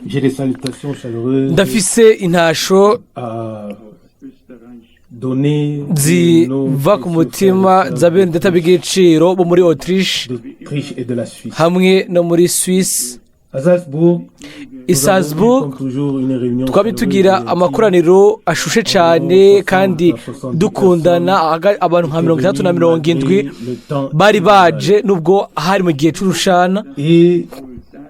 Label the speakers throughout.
Speaker 1: J'ai des salutations chaleureuses
Speaker 2: ndafise intasho
Speaker 1: à donner
Speaker 2: ziva ku mutima z'abendeta b'igiciro bo muri Autriche
Speaker 1: d'Autriche et de la Suisse.
Speaker 2: hamwe no muri Suisse.
Speaker 1: À Salzbourg,
Speaker 2: I Salzburg
Speaker 1: toujours une réunion
Speaker 2: twaba tugira amakoraniro ashushe cyane kandi dukundana abantu nka 60 na 70 bari baje nubwo hari mu gihe c'urushana.
Speaker 1: Et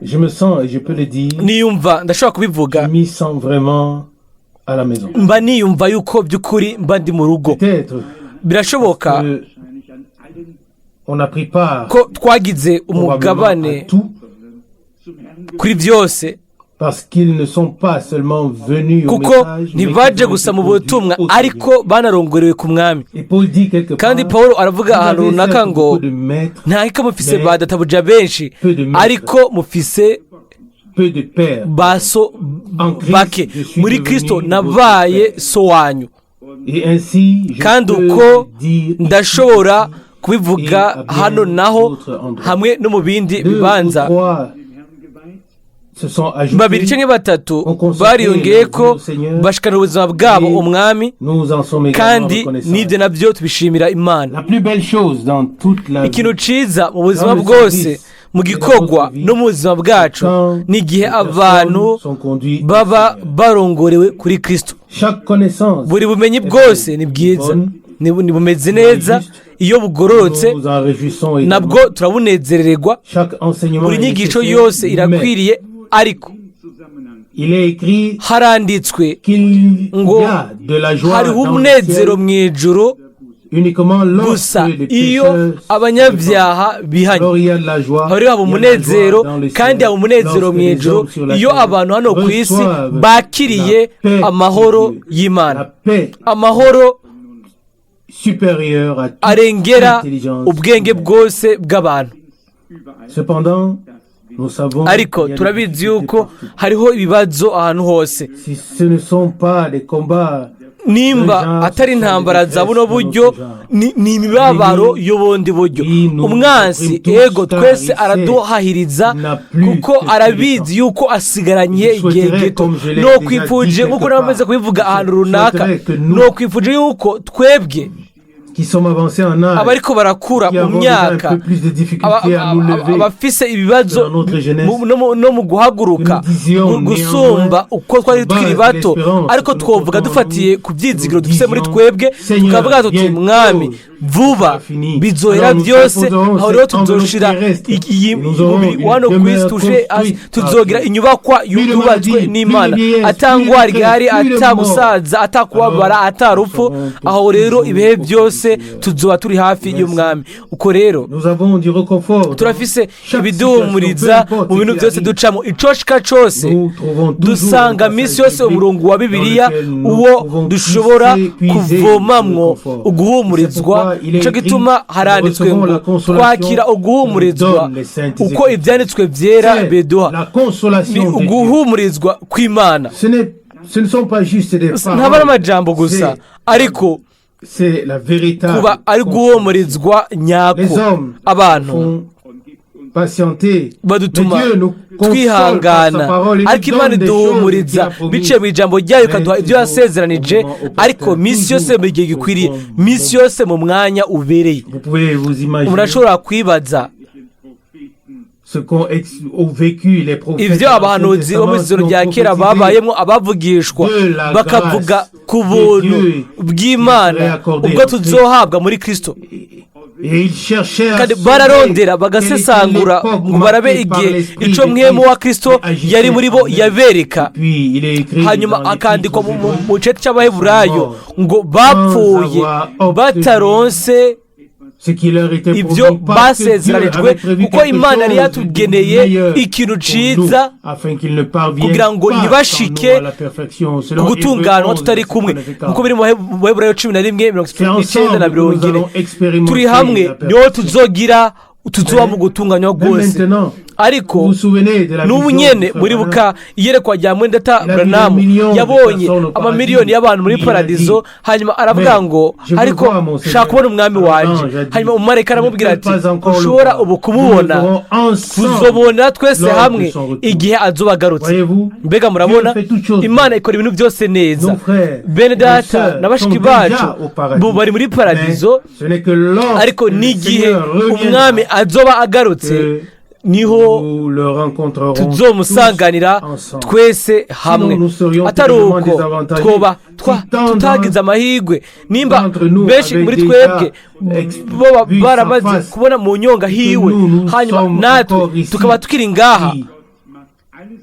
Speaker 1: je me sens, et je peux le dire,
Speaker 2: Niyumva ndashobora kubivuga,
Speaker 1: je m'y sens vraiment à la maison.
Speaker 2: mba niyumva yuko by'ukuri mba ndi mu rugo.
Speaker 1: Peut-être
Speaker 2: Birashoboka
Speaker 1: que on a pris part
Speaker 2: ko twagize umugabane
Speaker 1: à tout,
Speaker 2: kuri byose,
Speaker 1: parce qu'ils ne sont pas seulement venus au
Speaker 2: kuko
Speaker 1: message, mais
Speaker 2: ntibaje
Speaker 1: qu'ils ont
Speaker 2: gusa
Speaker 1: été
Speaker 2: mu
Speaker 1: conduits
Speaker 2: butumwa
Speaker 1: au
Speaker 2: ariko
Speaker 1: Seigneur.
Speaker 2: banarongorewe ku mwami.
Speaker 1: Et Paul dit quelque part,
Speaker 2: Kandi Pawulo aravuga
Speaker 1: vous
Speaker 2: ahantu
Speaker 1: avez
Speaker 2: runaka
Speaker 1: certes
Speaker 2: ngo
Speaker 1: beaucoup de maîtres,
Speaker 2: ntahika mufise
Speaker 1: mais
Speaker 2: ba databuja benshi
Speaker 1: peu de maîtres,
Speaker 2: ariko mufise
Speaker 1: peu de pères.
Speaker 2: baso
Speaker 1: En Christ,
Speaker 2: bake.
Speaker 1: je suis
Speaker 2: Muri
Speaker 1: devenu
Speaker 2: Kristo
Speaker 1: votre
Speaker 2: nabaye
Speaker 1: père.
Speaker 2: so wanyu,
Speaker 1: Et ainsi, je
Speaker 2: kandi
Speaker 1: peux
Speaker 2: uko
Speaker 1: dire
Speaker 2: ndashobora kubivuga
Speaker 1: et à bien
Speaker 2: hano naho
Speaker 1: d'autres endroits.
Speaker 2: hamwe no mu bindi
Speaker 1: 2 ou
Speaker 2: bibanza.
Speaker 1: 3 se sont
Speaker 2: Babiri
Speaker 1: ajoutés.
Speaker 2: canke batatu
Speaker 1: On consacre
Speaker 2: bariyongeye
Speaker 1: la
Speaker 2: ko
Speaker 1: vie au Seigneur.
Speaker 2: bashikana ubuzima bwabo
Speaker 1: Et
Speaker 2: umwami,
Speaker 1: Nous en sommes également
Speaker 2: kandi
Speaker 1: reconnaissants.
Speaker 2: n'ibyo nabyo tubishimira Imana.
Speaker 1: La plus belle chose dans toute la
Speaker 2: Ikintu
Speaker 1: vie,
Speaker 2: ciza mu buzima
Speaker 1: Dans le
Speaker 2: bwose,
Speaker 1: service
Speaker 2: mu
Speaker 1: et
Speaker 2: gikorwa
Speaker 1: dans notre vie,
Speaker 2: no mu buzima bwacu,
Speaker 1: quand
Speaker 2: ni igihe
Speaker 1: les
Speaker 2: abantu
Speaker 1: personnes sont conduites au
Speaker 2: baba
Speaker 1: Seigneur.
Speaker 2: barongorewe kuri Kristo.
Speaker 1: Chaque connaissance
Speaker 2: Buri bumenyi
Speaker 1: est
Speaker 2: bwose
Speaker 1: bonne,
Speaker 2: ni bwiza,
Speaker 1: bonne.
Speaker 2: ni bumeze neza. Iyo bugororotse
Speaker 1: Nous en réjouissons également.
Speaker 2: nabwo turabunezererwa.
Speaker 1: Chaque enseignement
Speaker 2: Buri
Speaker 1: est
Speaker 2: nyigisho
Speaker 1: nécessaire,
Speaker 2: yose
Speaker 1: mais
Speaker 2: irakwiriye, ariko
Speaker 1: il est écrit
Speaker 2: haranditswe
Speaker 1: qu'il
Speaker 2: ngo
Speaker 1: y a de la joie
Speaker 2: hariho
Speaker 1: dans le
Speaker 2: umunezero
Speaker 1: ciel
Speaker 2: mu ijuru
Speaker 1: uniquement
Speaker 2: gusa
Speaker 1: lorsque les
Speaker 2: iyo
Speaker 1: pécheurs
Speaker 2: abanyabyaha bihanye.
Speaker 1: alors il y a de la joie,
Speaker 2: hariho haba
Speaker 1: il y a de la
Speaker 2: umunezero
Speaker 1: joie dans le
Speaker 2: kandi
Speaker 1: ciel,
Speaker 2: haba umunezero
Speaker 1: lorsque
Speaker 2: mu
Speaker 1: les
Speaker 2: ijuru
Speaker 1: hommes sur la
Speaker 2: iyo
Speaker 1: terre
Speaker 2: abantu hano ku isi
Speaker 1: reçoivent
Speaker 2: bakiriye
Speaker 1: la paix
Speaker 2: amahoro
Speaker 1: de Dieu,
Speaker 2: y'Imana.
Speaker 1: la paix
Speaker 2: Amahoro
Speaker 1: supérieure à toute
Speaker 2: arengera
Speaker 1: intelligence
Speaker 2: ubwenge
Speaker 1: humaine.
Speaker 2: bwose bw'abantu.
Speaker 1: Cependant, nous savons
Speaker 2: Ariko
Speaker 1: qu'il y a des
Speaker 2: turabizi
Speaker 1: difficultés
Speaker 2: yuko
Speaker 1: partout.
Speaker 2: hariho ibibazo ahantu hose.
Speaker 1: Si ce ne sont pas des combats
Speaker 2: Nimba atari intambara za buno buryo, ni imibabaro y'ubundi buryo. Umwansi ego twese araduhahiriza kuko arabizi yuko asigaranye igihe gito. No kwifuje nk'uko namaze kubivuga ahantu runaka, no kwifuje yuko twebwe
Speaker 1: qui sommes avancés en âge,
Speaker 2: abariko barakura
Speaker 1: qui
Speaker 2: mu
Speaker 1: avons déjà un
Speaker 2: myaka,
Speaker 1: peu plus de difficultés à nous lever
Speaker 2: abafise ibibazo
Speaker 1: dans notre jeunesse,
Speaker 2: no mu guhaguruka, mu gusumba uko twari tukiri bato, ariko twovuga dufatiye ku byizigiro dufise muri twebwe, tukavuga tuti mwami vuba bizohera byose, aho rero tuzoshira iyi mubiri wano ku isi tuje tuzogira inyubakwa yubatswe n'Imana, atangwara igihari, atagusaza, atakubabara, atarupfu. Aho rero ibihe byose tuzoba turi hafi y'umwami. Uko rero
Speaker 1: nous avons du réconfort.
Speaker 2: turafise ibiduhumuriza mu bintu byose ducamo. Icoshika cose dusanga misi yose umurongo wa Bibiliya uwo dushobora kuvomamwo uguhumurizwa. Ico gituma haranditswe ngo twakira uguhumurizwa uko ivyanditswe vyera biduha.
Speaker 1: La consolation de Dieu.
Speaker 2: Uguhumurizwa kw'Imana
Speaker 1: Ce ne sont pas juste des
Speaker 2: ntaba
Speaker 1: paroles.
Speaker 2: n'amajambo gusa, ariko
Speaker 1: C'est la véritable
Speaker 2: kuba ari guhumurizwa
Speaker 1: Les
Speaker 2: nyako.
Speaker 1: hommes
Speaker 2: Abantu
Speaker 1: font patienter.
Speaker 2: badutuma
Speaker 1: Mais Dieu nous console par sa
Speaker 2: twihangana,
Speaker 1: parole et nous
Speaker 2: ariko Imana
Speaker 1: donne des choses qu'il
Speaker 2: iduhumuriza
Speaker 1: a promises.
Speaker 2: biciye mu ijambo ryayo ikaduha ibyo yasezeranije, ariko misi yose mu gihe gikwiriye, misi yose mu mwanya ubereye.
Speaker 1: Vous pouvez vous imaginer
Speaker 2: Murashobora kwibaza
Speaker 1: ce qu'ont vécu les prophètes.
Speaker 2: ibyo abahanuzi bo mu isezerano rya kera babayemo, abavugishwa bakavuga ku buntu bw'Imana ubwo tuzohabwa muri Kristo. Kandi bararondera bagasesangura ngo barabe igihe ico mwemu wa Kristo yari muri bo yabereka. Hanyuma akandikwa mu cete cy'Abaheburayo ngo bapfuye bataronse ibyo basezeranijwe, kuko Imana yari yatugeneye ikintu ciza kugira ngo ntibashike ku gutunganwa tutari kumwe, nk'uko biri mu Baheburayo 11:19 na 20. Turi hamwe niho tuzogira tuzoba mu gutunganywa rwose. ariko
Speaker 1: vous souvenez de la
Speaker 2: n'ubu
Speaker 1: vision
Speaker 2: nyene
Speaker 1: de
Speaker 2: muribuka iyerekwa rya mwendata
Speaker 1: Il a vu
Speaker 2: Branham
Speaker 1: des millions de
Speaker 2: yabonye
Speaker 1: personnes au
Speaker 2: amamiliyoni
Speaker 1: paradis.
Speaker 2: y'abantu muri
Speaker 1: Il a
Speaker 2: paradizo
Speaker 1: dit,
Speaker 2: hanyuma aravuga
Speaker 1: mais
Speaker 2: ngo
Speaker 1: je veux
Speaker 2: ariko
Speaker 1: voir mon Seigneur.
Speaker 2: shaka kubona umwami
Speaker 1: Alors,
Speaker 2: wanje
Speaker 1: l'ange a dit,
Speaker 2: hanyuma umumarayika
Speaker 1: je ne
Speaker 2: aramubwira
Speaker 1: peux
Speaker 2: ati
Speaker 1: pas encore le
Speaker 2: ushobora
Speaker 1: voir.
Speaker 2: ubu
Speaker 1: Nous
Speaker 2: kumubona
Speaker 1: le verrons ensemble
Speaker 2: tuzobona twese
Speaker 1: lors de
Speaker 2: hamwe
Speaker 1: son retour.
Speaker 2: igihe azoba agarutse
Speaker 1: Voyez-vous,
Speaker 2: mbega murabona
Speaker 1: Dieu fait toutes choses
Speaker 2: imana
Speaker 1: bien.
Speaker 2: ikora ibintu byose neza
Speaker 1: Nos frères,
Speaker 2: bene
Speaker 1: nos
Speaker 2: data
Speaker 1: sœurs
Speaker 2: na bashiki
Speaker 1: sont
Speaker 2: bacu
Speaker 1: déjà au paradis.
Speaker 2: bo bari muri paradizo
Speaker 1: Mais ce n'est que lorsque
Speaker 2: ariko
Speaker 1: le
Speaker 2: n'igihe
Speaker 1: Seigneur
Speaker 2: umwami
Speaker 1: reviendra
Speaker 2: azoba agarutse
Speaker 1: que
Speaker 2: niho
Speaker 1: nous le rencontrerons
Speaker 2: tuzomusanganira
Speaker 1: tous ensemble.
Speaker 2: twese hamwe
Speaker 1: Sinon, nous serions
Speaker 2: atari
Speaker 1: terriblement
Speaker 2: uko
Speaker 1: désavantagés.
Speaker 2: twoba
Speaker 1: Si tant
Speaker 2: tutagize amahirwe nimba
Speaker 1: d'entre nous
Speaker 2: benshi
Speaker 1: avaient
Speaker 2: muri
Speaker 1: déjà
Speaker 2: twebwe boba
Speaker 1: vu sa
Speaker 2: baramaze
Speaker 1: face,
Speaker 2: kubona mu nyonga hiwe
Speaker 1: nous
Speaker 2: hanyuma
Speaker 1: sommes
Speaker 2: natwe
Speaker 1: encore ici,
Speaker 2: tukaba tukiri ngaha
Speaker 1: qui,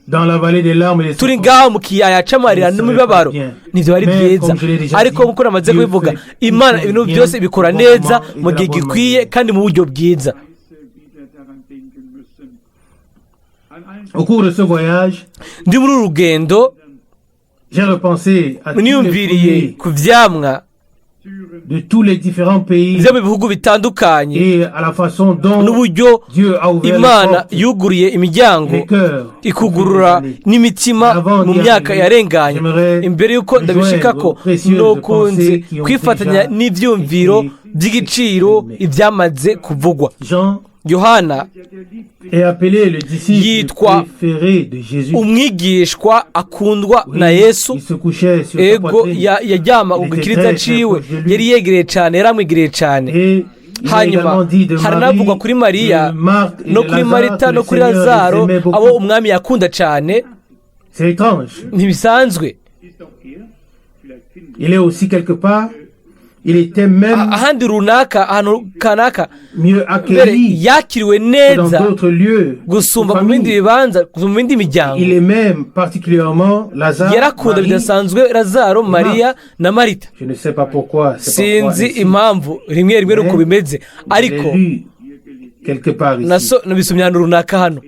Speaker 1: dans la vallée des larmes et des
Speaker 2: turi
Speaker 1: souffrances,
Speaker 2: ngaho mu kiyaya c'amarira n'imibabaro nivyo ari
Speaker 1: Mais,
Speaker 2: byiza
Speaker 1: comme je l'ai déjà
Speaker 2: ariko
Speaker 1: dit,
Speaker 2: nk'uko namaze
Speaker 1: Dieu
Speaker 2: kubivuga
Speaker 1: fait
Speaker 2: imana
Speaker 1: tout
Speaker 2: ibintu
Speaker 1: bien,
Speaker 2: byose ibikora
Speaker 1: au bon
Speaker 2: neza
Speaker 1: moment et
Speaker 2: mu
Speaker 1: de la
Speaker 2: gihe
Speaker 1: bonne
Speaker 2: gikwiye
Speaker 1: manière.
Speaker 2: kandi mu buryo bwiza
Speaker 1: Au cours de ce voyage,
Speaker 2: ndi muri uru rugendo
Speaker 1: j'ai repensé à tous les
Speaker 2: niyumviriye
Speaker 1: fruits
Speaker 2: ku vyamwa
Speaker 1: de tous les différents pays
Speaker 2: vyo mu bihugu bitandukanye
Speaker 1: et à la façon dont
Speaker 2: n'uburyo
Speaker 1: Dieu a ouvert les
Speaker 2: imana
Speaker 1: portes
Speaker 2: yuguriye
Speaker 1: et
Speaker 2: imiryango
Speaker 1: les cœurs.
Speaker 2: ikugurura n'imitima mu myaka yarenganye imbere y'uko ndabishikako nokunze kwifatanya n'ivyumviro by'igiciro ivyamaze kuvugwa
Speaker 1: Jean
Speaker 2: yohana
Speaker 1: est appelé le disciple
Speaker 2: yitwa
Speaker 1: préféré de Jésus.
Speaker 2: umwigishwa akundwa
Speaker 1: Oui,
Speaker 2: na yesu
Speaker 1: il se couchait sur sa
Speaker 2: ego
Speaker 1: poitrine.
Speaker 2: yaryama ku gikiriza ciwe yari yegereye cane yaramwegereye cane
Speaker 1: Et il a
Speaker 2: hanyuma
Speaker 1: également dit de
Speaker 2: hari
Speaker 1: Marie,
Speaker 2: n'avugwa kuri mariya
Speaker 1: de Marthe et
Speaker 2: no
Speaker 1: de
Speaker 2: kuri
Speaker 1: Lazare
Speaker 2: marita
Speaker 1: que
Speaker 2: no
Speaker 1: le
Speaker 2: kuri
Speaker 1: Seigneur
Speaker 2: lazaro
Speaker 1: les aimait beaucoup.
Speaker 2: abo umwami yakunda cane
Speaker 1: C'est étrange.
Speaker 2: ntibisanzwe
Speaker 1: Il est aussi quelque part, il était même
Speaker 2: ahandi runaka ahantu kanaka
Speaker 1: mieux
Speaker 2: mbere
Speaker 1: accueilli
Speaker 2: yakiriwe
Speaker 1: que dans
Speaker 2: neza
Speaker 1: d'autres lieux.
Speaker 2: gusumba
Speaker 1: aux
Speaker 2: mu bindi
Speaker 1: familles.
Speaker 2: bibanza mu bindi miryango
Speaker 1: Il aimait particulièrement Lazare,
Speaker 2: yarakunda
Speaker 1: Marie.
Speaker 2: bidasanzwe lazaro mariya na marita
Speaker 1: Je ne sais pas pourquoi. C'est parfois
Speaker 2: sinzi
Speaker 1: ainsi.
Speaker 2: impamvu rimwe rimwe nuko bimeze
Speaker 1: Je
Speaker 2: ariko
Speaker 1: l'ai lu quelque part ici.
Speaker 2: nabisomye ahantu runaka hano